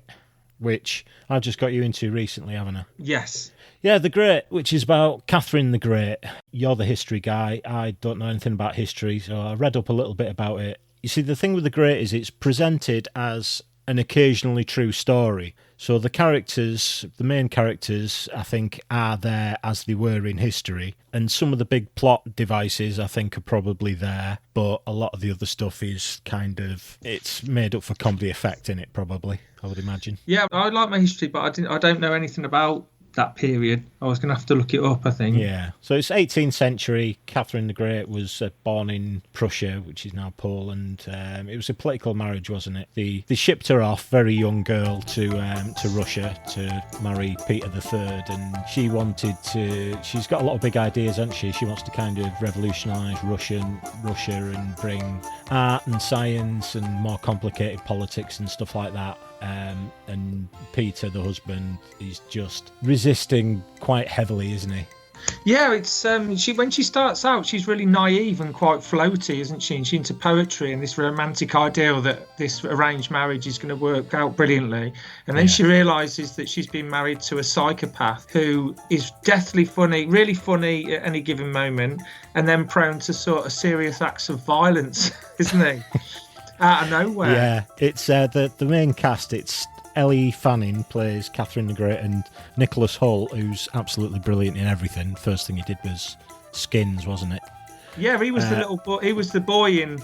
Speaker 1: which I've just got you into recently, haven't I?
Speaker 2: Yes.
Speaker 1: Yeah, The Great, which is about Catherine the Great. You're the history guy. I don't know anything about history, so I read up a little bit about it. You see, the thing with The Great is it's presented as an occasionally true story. So the main characters, I think, are there as they were in history. And some of the big plot devices, I think, are probably there. But a lot of the other stuff is it's made up for comedy effect in it, probably, I would imagine.
Speaker 2: Yeah, I like my history, but I don't know anything about that period. I was going to have to look it up, I think.
Speaker 1: Yeah. So it's 18th century. Catherine the Great was born in Prussia, which is now Poland. It was a political marriage, wasn't it? They shipped her off, very young girl, to Russia to marry Peter III, and she's got a lot of big ideas, hasn't she? She wants to kind of revolutionise Russia and bring art and science and more complicated politics and stuff like that. And Peter, the husband, is just resisting quite heavily, isn't he?
Speaker 2: Yeah, it's when she starts out, she's really naive and quite floaty, isn't she? And she's into poetry and this romantic ideal that this arranged marriage is going to work out brilliantly. And then she realises that she's been married to a psychopath who is deathly funny, really funny at any given moment, and then prone to sort of serious acts of violence, isn't he? Out of nowhere.
Speaker 1: Yeah, it's the main cast. It's Ellie Fanning plays Catherine the Great, and Nicholas Hoult, who's absolutely brilliant in everything. First thing he did was Skins, wasn't it?
Speaker 2: Yeah, he was the little boy. He was the boy in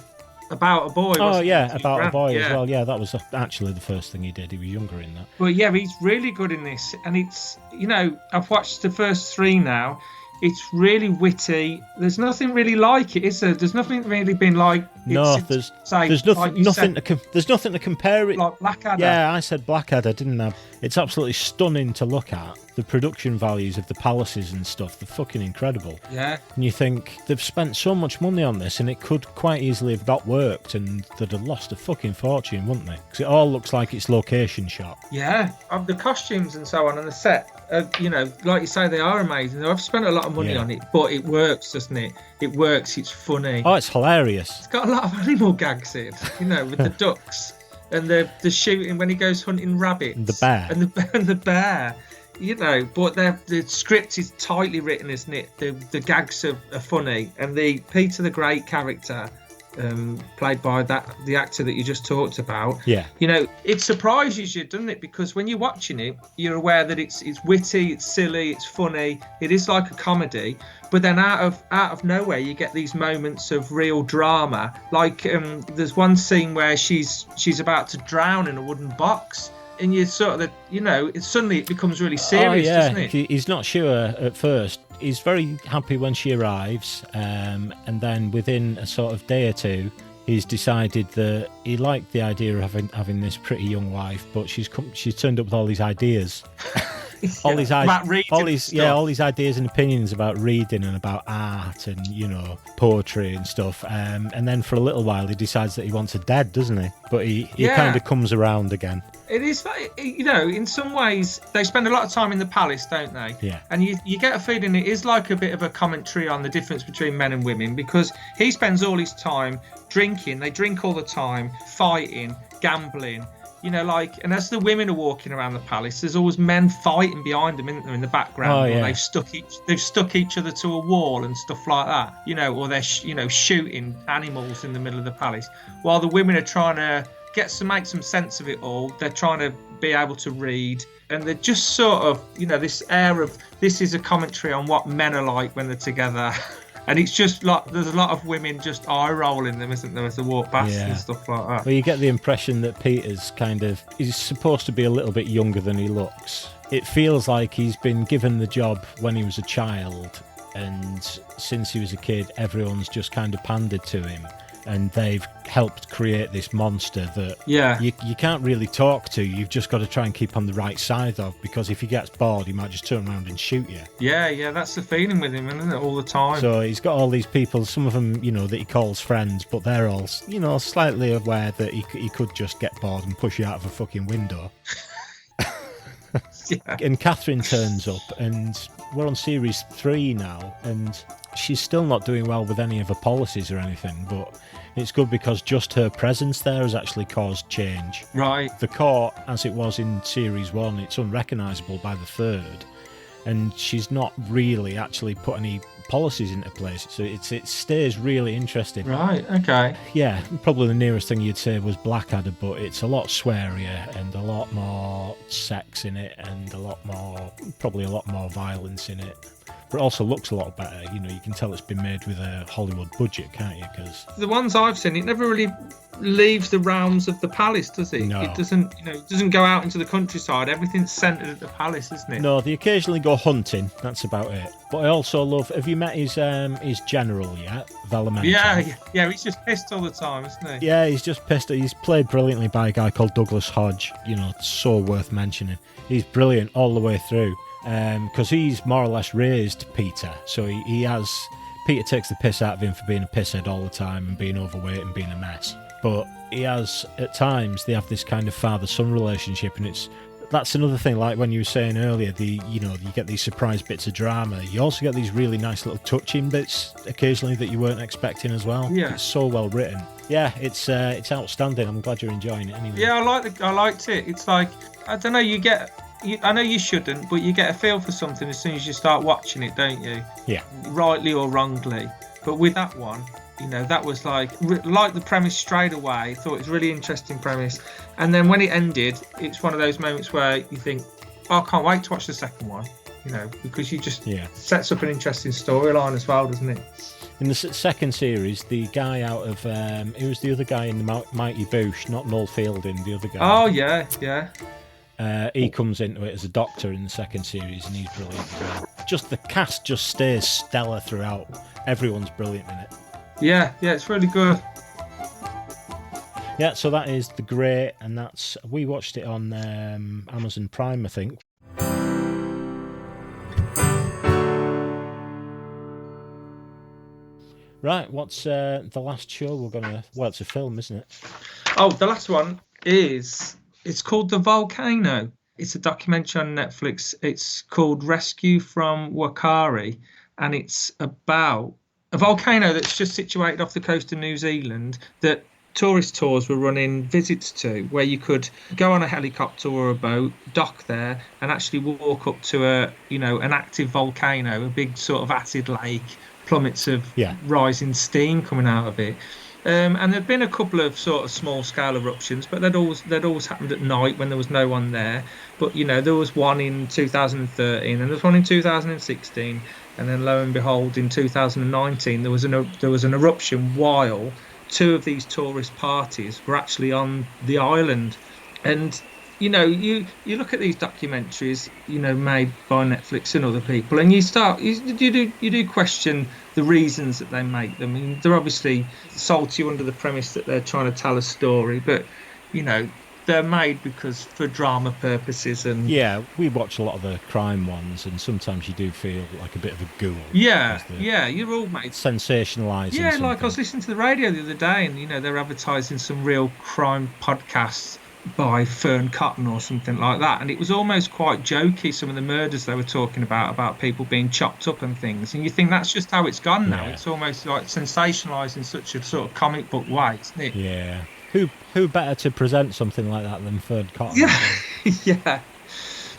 Speaker 2: About a Boy.
Speaker 1: Oh yeah, About a Boy
Speaker 2: yeah.
Speaker 1: as well. Yeah, that was actually the first thing he did. He was younger in that.
Speaker 2: But yeah, he's really good in this, and it's I've watched the first 3 now. It's really witty. There's nothing really like it, is there? There's nothing really been like.
Speaker 1: No, there's nothing to compare it.
Speaker 2: Like Blackadder.
Speaker 1: Yeah, I said Blackadder, didn't I? It's absolutely stunning to look at. The production values of the palaces and stuff, they're fucking incredible.
Speaker 2: Yeah.
Speaker 1: And you think they've spent so much money on this, and it could quite easily have not worked, and they'd have lost a fucking fortune, wouldn't they? Because it all looks like it's location shot.
Speaker 2: Yeah, of the costumes and so on, and the set. Like you say, they are amazing. I've spent a lot of money on it, but it works, doesn't it? It works. It's funny.
Speaker 1: Oh, it's hilarious.
Speaker 2: It's got a lot of animal gags in, with the ducks and the shooting when he goes hunting rabbits.
Speaker 1: And the bear.
Speaker 2: And the bear. But the script is tightly written, isn't it? The gags are funny, and the Peter the Great character, played by the actor that you just talked about.
Speaker 1: Yeah.
Speaker 2: It surprises you, doesn't it? Because when you're watching it, you're aware that it's witty, it's silly, it's funny. It is like a comedy, but then out of nowhere, you get these moments of real drama. Like there's one scene where she's about to drown in a wooden box. And you sort of, suddenly it becomes really serious, doesn't it?
Speaker 1: He's not sure at first. He's very happy when she arrives, and then within a sort of day or two, he's decided that he liked the idea of having this pretty young wife, but she's turned up with all these ideas. all these ideas and opinions about reading and about art and poetry and stuff, and then for a little while he decides that he wants her dead, doesn't he? But he kind of comes around again.
Speaker 2: It is like, in some ways they spend a lot of time in the palace, don't they?
Speaker 1: Yeah.
Speaker 2: And you get a feeling it is like a bit of a commentary on the difference between men and women, because he spends all his time drinking. They drink all the time, fighting, gambling. And as the women are walking around the palace, there's always men fighting behind them, isn't there, in the background?
Speaker 1: Oh, yeah.
Speaker 2: Or they've stuck each other to a wall and stuff like that. Or they're shooting animals in the middle of the palace, while the women are trying to make some sense of it all. They're trying to be able to read, and they're just sort of this air of this is a commentary on what men are like when they're together. And it's just like there's a lot of women just eye rolling them, isn't there, as they walk past and stuff like that.
Speaker 1: Well, you get the impression that Peter's he's supposed to be a little bit younger than he looks. It feels like he's been given the job when he was a child, and since he was a kid, everyone's just kind of pandered to him. and they've helped create this monster that
Speaker 2: Yeah.
Speaker 1: you can't really talk to. You've just got to try and keep on the right side of, because if he gets bored, he might just turn around and shoot you.
Speaker 2: Yeah, that's the feeling with him, isn't it, all the time?
Speaker 1: So he's got all these people, some of them, that he calls friends, but they're all, slightly aware that he could just get bored and push you out of a fucking window.
Speaker 2: Yeah.
Speaker 1: And Catherine turns up, and we're on series 3 now, and she's still not doing well with any of her policies or anything, but it's good because just her presence there has actually caused change.
Speaker 2: Right.
Speaker 1: The court, as it was in series 1, it's unrecognisable by the 3rd, and she's not really actually put any policies into place, so it stays really interesting.
Speaker 2: Right, okay.
Speaker 1: Yeah, probably the nearest thing you'd say was Blackadder, but it's a lot swearier and a lot more sex in it, and probably a lot more violence in it. But it also looks a lot better. You can tell it's been made with a Hollywood budget, can't you? Because
Speaker 2: the ones I've seen, it never really leaves the realms of the palace, does it?
Speaker 1: No.
Speaker 2: It doesn't go out into the countryside. Everything's centred at the palace, isn't it?
Speaker 1: No, they occasionally go hunting. That's about it. But I also love. Have you met his general yet, Velamento?
Speaker 2: Yeah. He's just pissed all the time, isn't he?
Speaker 1: Yeah, he's just pissed. He's played brilliantly by a guy called Douglas Hodge. So worth mentioning. He's brilliant all the way through. Because he's more or less raised Peter, so Peter takes the piss out of him for being a pisshead all the time and being overweight and being a mess. But he has, at times, they have this kind of father-son relationship, and that's another thing. Like when you were saying earlier, you get these surprise bits of drama. You also get these really nice little touching bits occasionally that you weren't expecting as well.
Speaker 2: Yeah,
Speaker 1: it's so well written. Yeah, it's outstanding. I'm glad you're enjoying it anyway.
Speaker 2: Yeah, I liked it. It's like, I don't know, I know you shouldn't, but you get a feel for something as soon as you start watching it, don't you?
Speaker 1: Yeah.
Speaker 2: Rightly or wrongly. But with that one, that was like the premise straight away. Thought it was a really interesting premise. And then when it ended, it's one of those moments where you think, I can't wait to watch the second one. Because you just sets up an interesting storyline as well, doesn't it?
Speaker 1: In the second series, the guy out of who was the other guy in the Mighty Boosh, not Noel Fielding, the other guy.
Speaker 2: Oh yeah.
Speaker 1: He comes into it as a doctor in the second series, and he's brilliant as well. Just the cast just stays stellar throughout. Everyone's brilliant in it.
Speaker 2: Yeah, it's really good.
Speaker 1: Yeah, so that is The Great, and we watched it on Amazon Prime, I think. Right, what's the last show we're gonna? Well, it's a film, isn't it?
Speaker 2: Oh, the last one is. It's called The Volcano. It's a documentary on Netflix. It's called Rescue from Whakaari, and it's about a volcano that's just situated off the coast of New Zealand that tourist tours were running visits to, where you could go on a helicopter or a boat, dock there, and actually walk up to an active volcano, a big sort of acid lake, plummets of rising steam coming out of it. And there'd been a couple of sort of small-scale eruptions, but they'd always happened at night when there was no one there. But there was one in 2013, and there was one in 2016, and then lo and behold, in 2019 there was an eruption while two of these tourist parties were actually on the island. And you look at these documentaries, made by Netflix and other people, and you do question the reasons that they make them. I mean, they're obviously sold to you under the premise that they're trying to tell a story, but they're made for drama purposes. And
Speaker 1: we watch a lot of the crime ones, and sometimes you do feel like a bit of a ghoul.
Speaker 2: You're all made
Speaker 1: sensationalising.
Speaker 2: Yeah,
Speaker 1: something.
Speaker 2: like I was listening to the radio the other day, and they're advertising some real crime podcasts by Fern Cotton or something like that, and it was almost quite jokey, some of the murders they were talking about people being chopped up and things, and you think that's just how it's gone now. It's almost like sensationalised in such a sort of comic book way, isn't it?
Speaker 1: Yeah. Who better to present something like that than Fern Cotton?
Speaker 2: Yeah.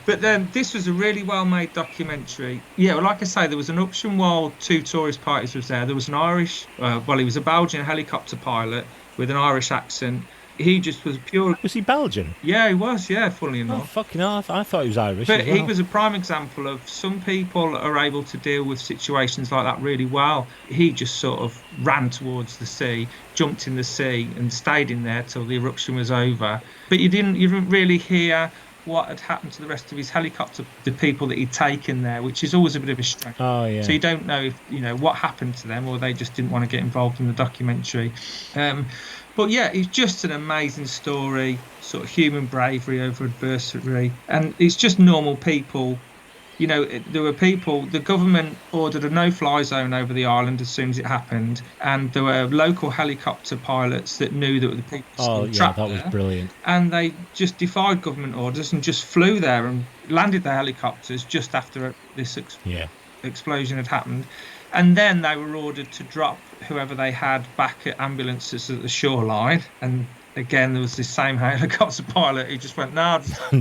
Speaker 2: But then this was a really well-made documentary. Yeah, well, like I say, there was an eruption while two tourist parties was there. There was an Irish, he was a Belgian helicopter pilot with an Irish accent. He just was pure.
Speaker 1: Was he Belgian?
Speaker 2: Yeah, he was. Yeah, funnily enough.
Speaker 1: Oh, fucking hell! I thought he was Irish.
Speaker 2: But
Speaker 1: as well.
Speaker 2: He was a prime example of some people are able to deal with situations like that really well. He just sort of ran towards the sea, jumped in the sea, and stayed in there till the eruption was over. But you didn't really hear what had happened to the rest of his helicopter, the people that he'd taken there, which is always a bit of a strange.
Speaker 1: Oh, yeah.
Speaker 2: So you don't know if, what happened to them, or they just didn't want to get involved in the documentary. But yeah, it's just an amazing story, sort of human bravery over adversity. And it's just normal people. There were people, the government ordered a no-fly zone over the island as soon as it happened, and there were local helicopter pilots that knew that the people still trapped there.
Speaker 1: Oh, yeah, that was brilliant.
Speaker 2: And they just defied government orders and just flew there and landed their helicopters just after this explosion had happened. And then they were ordered to drop whoever they had back at ambulances at the shoreline. And again, there was this same helicopter pilot who just went, nah. He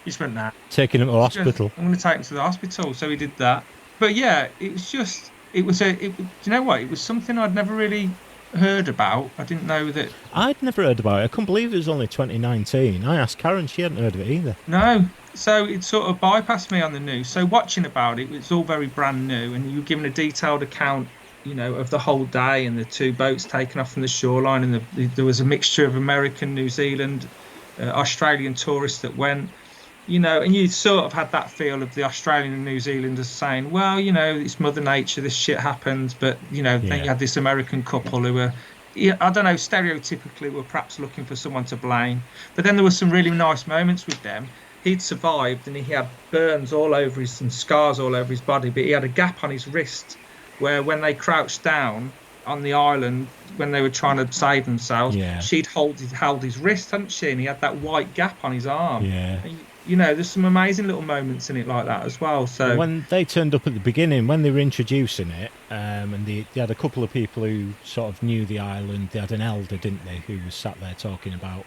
Speaker 2: just went, nah.
Speaker 1: Taking him to hospital.
Speaker 2: I'm going to take him to the hospital. So he did that. But yeah, it was just, do you know what? It was something I'd never really heard about. I didn't know that.
Speaker 1: I'd never heard about it. I couldn't believe it was only 2019. I asked Karen, she hadn't heard of it either.
Speaker 2: No. So it sort of bypassed me on the news. So watching about it, it's all very brand new, and you were given a detailed account, of the whole day and the two boats taken off from the shoreline, and there was a mixture of American, New Zealand, Australian tourists that went, and you sort of had that feel of the Australian and New Zealanders saying, well, it's Mother Nature, this shit happens, but, then you had this American couple who were, I don't know, stereotypically were perhaps looking for someone to blame. But then there were some really nice moments with them. He'd survived and he had burns all over and scars all over his body, but he had a gap on his wrist where when they crouched down on the island, when they were trying to save themselves, she'd held his wrist, hadn't she? And he had that white gap on his arm.
Speaker 1: Yeah.
Speaker 2: And, there's some amazing little moments in it like that as well. So
Speaker 1: when they turned up at the beginning, when they were introducing it, and they had a couple of people who sort of knew the island, they had an elder, didn't they, who was sat there talking about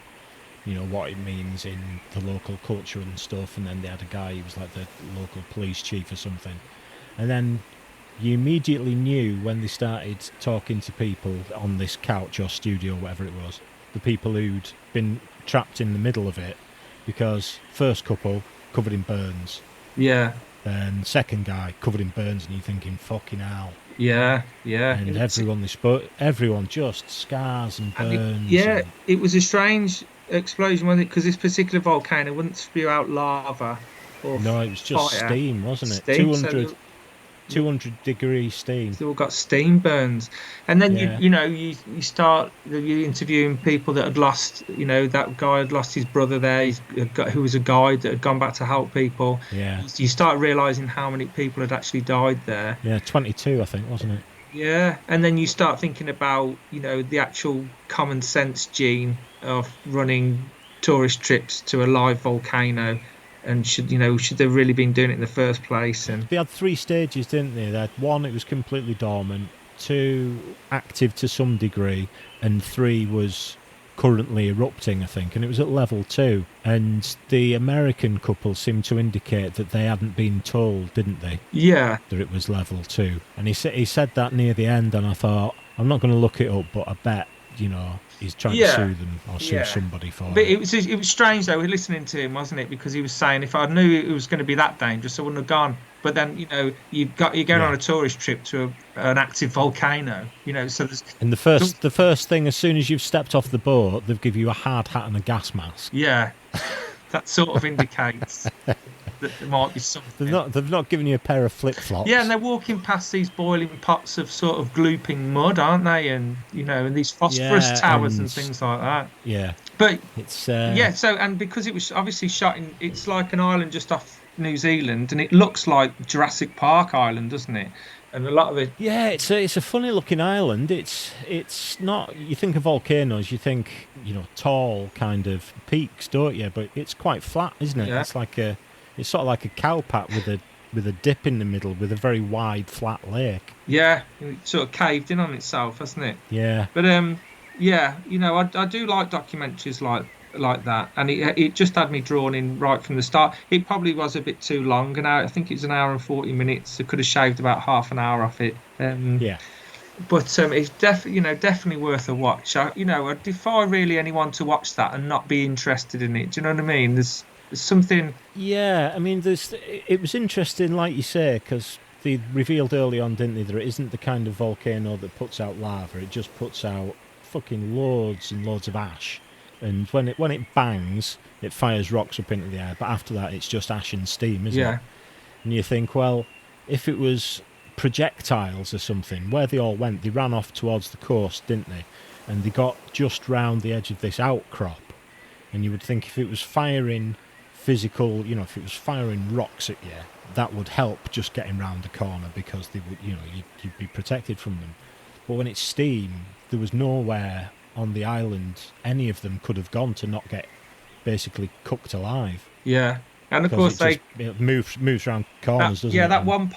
Speaker 1: what it means in the local culture and stuff, and then they had a guy who was like the local police chief or something. And then you immediately knew when they started talking to people on this couch or studio, whatever it was, the people who'd been trapped in the middle of it, because first couple covered in burns.
Speaker 2: Yeah.
Speaker 1: Then second guy covered in burns, and you're thinking, fucking hell.
Speaker 2: Yeah.
Speaker 1: And everyone just scars and burns.
Speaker 2: It was a strange explosion, wasn't it? Because this particular volcano wouldn't spew out lava or
Speaker 1: no, it was just
Speaker 2: fire.
Speaker 1: Steam, wasn't it? 200-degree steam.
Speaker 2: They all got steam burns, and then you start interviewing people that had lost. That guy had lost his brother there, who was a guide that had gone back to help people.
Speaker 1: Yeah.
Speaker 2: You start realising how many people had actually died there.
Speaker 1: Yeah, 22, I think, wasn't it?
Speaker 2: Yeah, and then you start thinking about the actual common sense gene of running tourist trips to a live volcano. And should they really been doing it in the first place? And
Speaker 1: they had 3 stages, didn't they? They had 1, it was completely dormant, 2, active to some degree, and 3 was currently erupting, I think, and it was at level 2. And the American couple seemed to indicate that they hadn't been told, didn't they?
Speaker 2: Yeah.
Speaker 1: That it was level 2. And he said that near the end, and I thought, I'm not going to look it up, but I bet, he's trying to sue them or sue somebody for
Speaker 2: but
Speaker 1: it.
Speaker 2: It was strange though, listening to him, wasn't it? Because he was saying, if I knew it was going to be that dangerous, I wouldn't have gone. But then you're going on a tourist trip to an active volcano. So there's,
Speaker 1: and the first thing, as soon as you've stepped off the boat, they'll give you a hard hat and a gas mask.
Speaker 2: Yeah, that sort of indicates that there might be something.
Speaker 1: They've not given you a pair of flip-flops.
Speaker 2: Yeah, and they're walking past these boiling pots of sort of glooping mud, aren't they? And and these phosphorus towers and things like that.
Speaker 1: Yeah,
Speaker 2: but
Speaker 1: it's
Speaker 2: So and because it was obviously shot in, it's like an island just off New Zealand, and it looks like Jurassic Park Island, doesn't it? And a lot of it.
Speaker 1: Yeah, it's a funny looking island. It's not. You think of volcanoes, you think tall kind of peaks, don't you? But it's quite flat, isn't it? Yeah. It's sort of like a cowpat with a dip in the middle, with a very wide flat lake.
Speaker 2: Yeah, it sort of caved in on itself, hasn't it?
Speaker 1: Yeah.
Speaker 2: But I do like documentaries like that, and it just had me drawn in right from the start. It probably was a bit too long, and I think it's an hour and 40 minutes. I could have shaved about half an hour off it. But it's definitely worth a watch. I defy really anyone to watch that and not be interested in it. Do you know what I mean? There's something.
Speaker 1: Yeah, I mean, it was interesting, like you say, because they revealed early on, didn't they, that it isn't the kind of volcano that puts out lava. It just puts out fucking loads and loads of ash. And when it bangs, it fires rocks up into the air. But after that, it's just ash and steam, isn't it? And you think, well, if it was projectiles or something, where they all went, they ran off towards the coast, didn't they? And they got just round the edge of this outcrop. And you would think if it was firing physical, if it was firing rocks at you, that would help just getting round the corner, because they would, you'd be protected from them. But when it's steam, there was nowhere on the island any of them could have gone to not get basically cooked alive.
Speaker 2: Yeah. And of course
Speaker 1: it moves around corners, doesn't it?
Speaker 2: Yeah, that one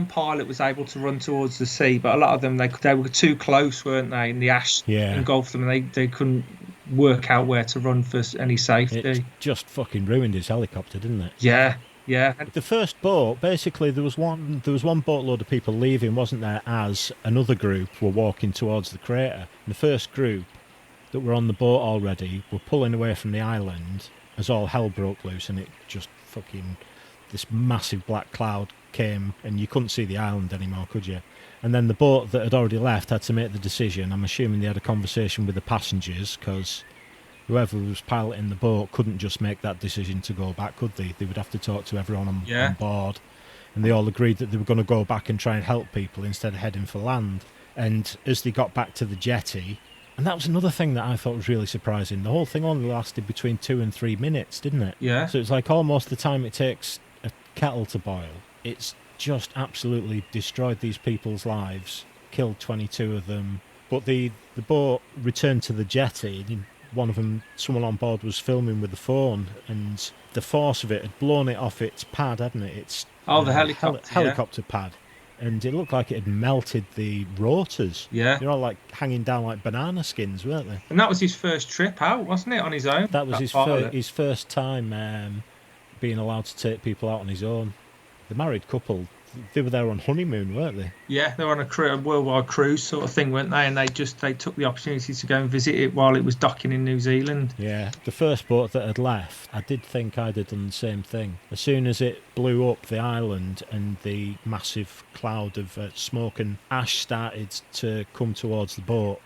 Speaker 2: pilot was able to run towards the sea, but a lot of them they were too close, weren't they? And the ash engulfed them, and they couldn't work out where to run for any safety.
Speaker 1: It just fucking ruined his helicopter, didn't it?
Speaker 2: Yeah.
Speaker 1: The first boat, basically, there was one boatload of people leaving, wasn't there? As another group were walking towards the crater. And the first group that were on the boat already were pulling away from the island as all hell broke loose, and it just fucking, this massive black cloud came, and you couldn't see the island anymore, could you? And then the boat that had already left had to make the decision. I'm assuming they had a conversation with the passengers, because whoever was piloting the boat couldn't just make that decision to go back, could they? They would have to talk to everyone on board. And they all agreed that they were going to go back and try and help people instead of heading for land. And as they got back to the jetty, and that was another thing that I thought was really surprising, the whole thing only lasted between 2 and 3 minutes, didn't it?
Speaker 2: Yeah.
Speaker 1: So it's like almost the time it takes a kettle to boil. It's just absolutely destroyed these people's lives, killed 22 of them. But the boat returned to the jetty, and one of them, someone on board, was filming with the phone, and the force of it had blown it off its pad, hadn't it? It's
Speaker 2: the helicopter
Speaker 1: pad. And it looked like it had melted the rotors.
Speaker 2: Yeah.
Speaker 1: They're all like hanging down like banana skins, weren't they?
Speaker 2: And that was his first trip out, wasn't it, on his own?
Speaker 1: That was his first time being allowed to take people out on his own. The married couple, they were there on honeymoon, weren't they?
Speaker 2: Yeah, they were on a worldwide cruise sort of thing, weren't they? And they took the opportunity to go and visit it while it was docking in New Zealand.
Speaker 1: Yeah, the first boat that had left, I did think I'd have done the same thing. As soon as it blew up the island and the massive cloud of smoke and ash started to come towards the boat,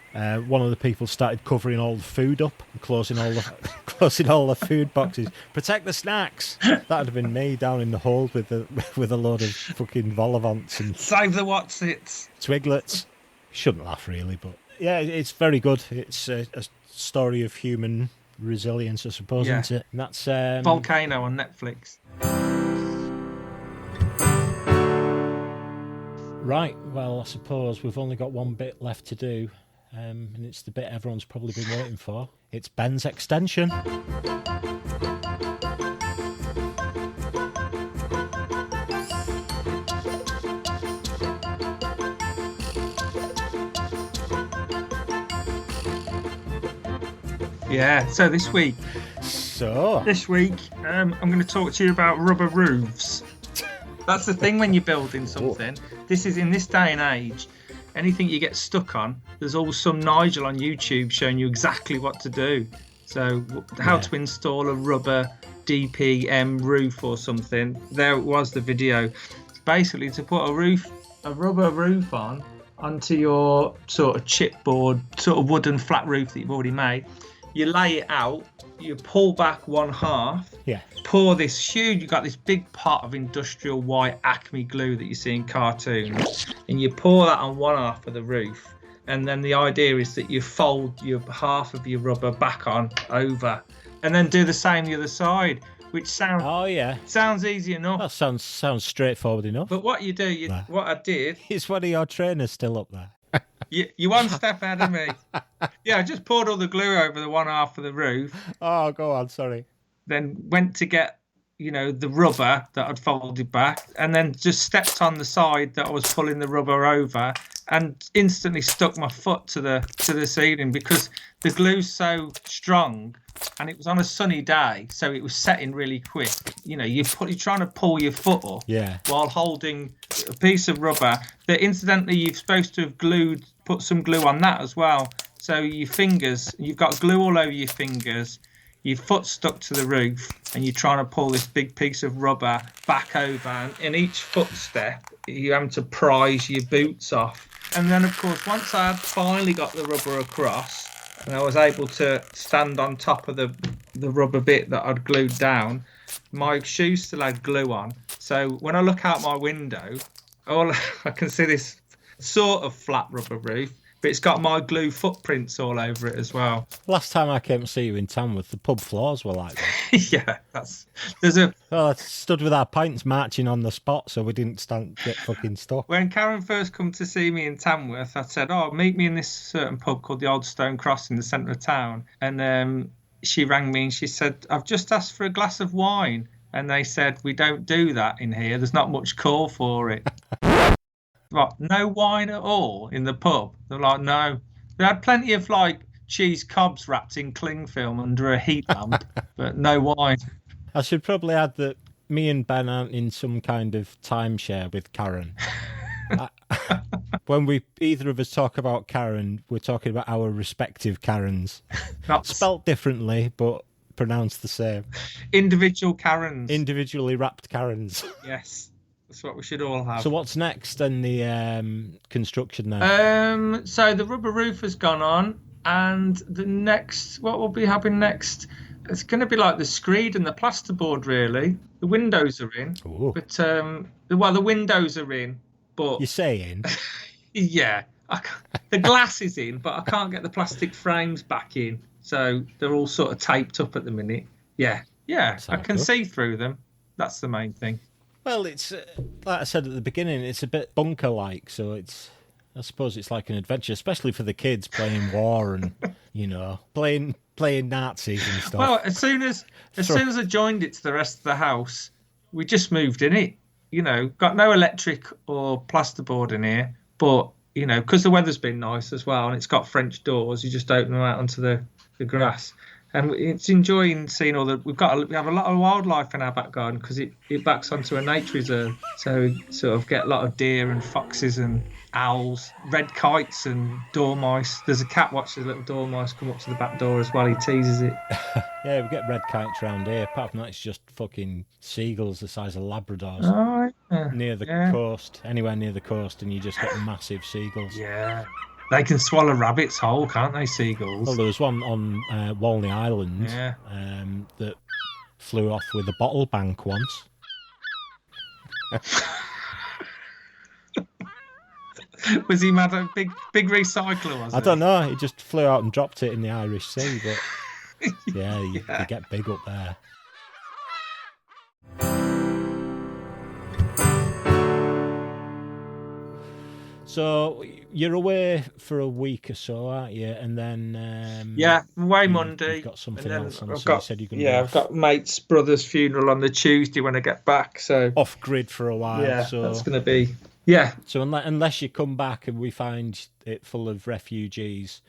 Speaker 1: one of the people started covering all the food up and closing all the food boxes. Protect the snacks. That'd have been me down in the hold with a load of fucking vol-au-vents and
Speaker 2: save the what's-its,
Speaker 1: twiglets. Shouldn't laugh really, but yeah, it's very good. It's a story of human resilience, I suppose, isn't it? And that's
Speaker 2: Volcano on Netflix.
Speaker 1: Right. Well, I suppose we've only got one bit left to do. And it's the bit everyone's probably been waiting for. It's Ben's extension.
Speaker 2: Yeah, so this week I'm going to talk to you about rubber roofs. That's the thing when you're building something. This is, in this day and age, anything you get stuck on, there's always some Nigel on YouTube showing you exactly what to do. So how to install a rubber DPM roof or something. There was the video. Basically, to put a rubber roof onto your sort of chipboard, sort of wooden flat roof that you've already made, you lay it out, you pull back one half, pour this huge, you've got this big pot of industrial white Acme glue that you see in cartoons, and you pour that on one half of the roof, and then the idea is that you fold your half of your rubber back on over, and then do the same the other side, which sounds easy enough.
Speaker 1: That sounds straightforward enough.
Speaker 2: But what you do, what I did...
Speaker 1: Is one of your trainers still up there?
Speaker 2: You one step ahead of me. Yeah, I just poured all the glue over the one half of the roof.
Speaker 1: Oh, go on, sorry.
Speaker 2: Then went to get, the rubber that I'd folded back, and then just stepped on the side that I was pulling the rubber over, and instantly stuck my foot to the ceiling because the glue's so strong, and it was on a sunny day, so it was setting really quick. You're trying to pull your foot up while holding a piece of rubber that, incidentally, you're supposed to have put some glue on that as well. So your fingers, you've got glue all over your fingers, your foot stuck to the roof, and you're trying to pull this big piece of rubber back over. And in each footstep, you're having to prise your boots off. And then, of course, once I had finally got the rubber across, and I was able to stand on top of the rubber bit that I'd glued down. My shoes still had glue on, so when I look out my window, all I can see this sort of flat rubber roof, but it's got my glue footprints all over it as well.
Speaker 1: Last time I came to see you in Tamworth, the pub floors were like that.
Speaker 2: Yeah,
Speaker 1: I stood with our pints marching on the spot so we didn't get fucking stuck.
Speaker 2: When Karen first come to see me in Tamworth, I said, "Oh, meet me in this certain pub called the Old Stone Cross in the centre of town." And she rang me and she said, "I've just asked for a glass of wine." And they said, "We don't do that in here. There's not much call for it." What, no wine at all in the pub? They're like, no. They had plenty of like cheese cobs wrapped in cling film under a heat lamp, but no wine.
Speaker 1: I should probably add that me and Ben aren't in some kind of timeshare with Karen. When either of us talk about Karen, we're talking about our respective Karens. Spelt differently, but pronounced the same.
Speaker 2: Individual Karens.
Speaker 1: Individually wrapped Karens.
Speaker 2: Yes. That's what we should all have.
Speaker 1: So what's next in the construction then?
Speaker 2: So the rubber roof has gone on, and what will be happening next? It's going to be like the screed and the plasterboard, really. The windows are in.
Speaker 1: Ooh.
Speaker 2: But the windows are in, but
Speaker 1: you're saying?
Speaker 2: Yeah, the glass is in, but I can't get the plastic frames back in, so they're all sort of taped up at the minute. Yeah, I can see through them. That's the main thing.
Speaker 1: Well, it's like I said at the beginning, it's a bit bunker-like, so I suppose it's like an adventure, especially for the kids playing war and playing Nazis and stuff.
Speaker 2: Well, as soon as I joined it to the rest of the house, we just moved in it. Got no electric or plasterboard in here, but because the weather's been nice as well, and it's got French doors, you just open them out onto the grass. And it's enjoying seeing we have a lot of wildlife in our back garden because it backs onto a nature reserve. So we sort of get a lot of deer and foxes and owls, red kites and dormice. There's a cat watches a little dormice come up to the back door as well. He teases it.
Speaker 1: Yeah, we get red kites around here. Apart from that, it's just fucking seagulls the size of Labradors.
Speaker 2: Oh, yeah.
Speaker 1: Near the coast, anywhere near the coast, and you just get massive seagulls.
Speaker 2: Yeah. They can swallow rabbits whole, can't they, seagulls?
Speaker 1: Well, there was one on Walney Island that flew off with a bottle bank once.
Speaker 2: Was he mad at a big recycler, was he?
Speaker 1: I don't know. He just flew out and dropped it in the Irish Sea, but yeah, you get big up there. So you're away for a week or so, aren't you? And then
Speaker 2: I'm away Monday.
Speaker 1: You've got something else on. You said you're going
Speaker 2: I've got mate's brother's funeral on the Tuesday when I get back. So
Speaker 1: off grid for a while.
Speaker 2: Yeah,
Speaker 1: so
Speaker 2: that's going to be So
Speaker 1: unless you come back and we find it full of refugees,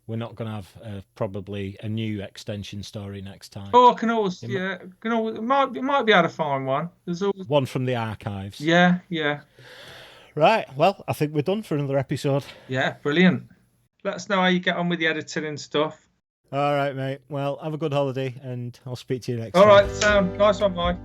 Speaker 1: we're not going to have probably a new extension story next time.
Speaker 2: Oh, I can always might be able to find one. There's always
Speaker 1: one from the archives.
Speaker 2: Yeah.
Speaker 1: Right, well, I think we're done for another episode.
Speaker 2: Yeah, brilliant. Let us know how you get on with the editing and stuff.
Speaker 1: All right, mate. Well, have a good holiday, and I'll speak to you next time.
Speaker 2: All right, sound. Nice one, Mike.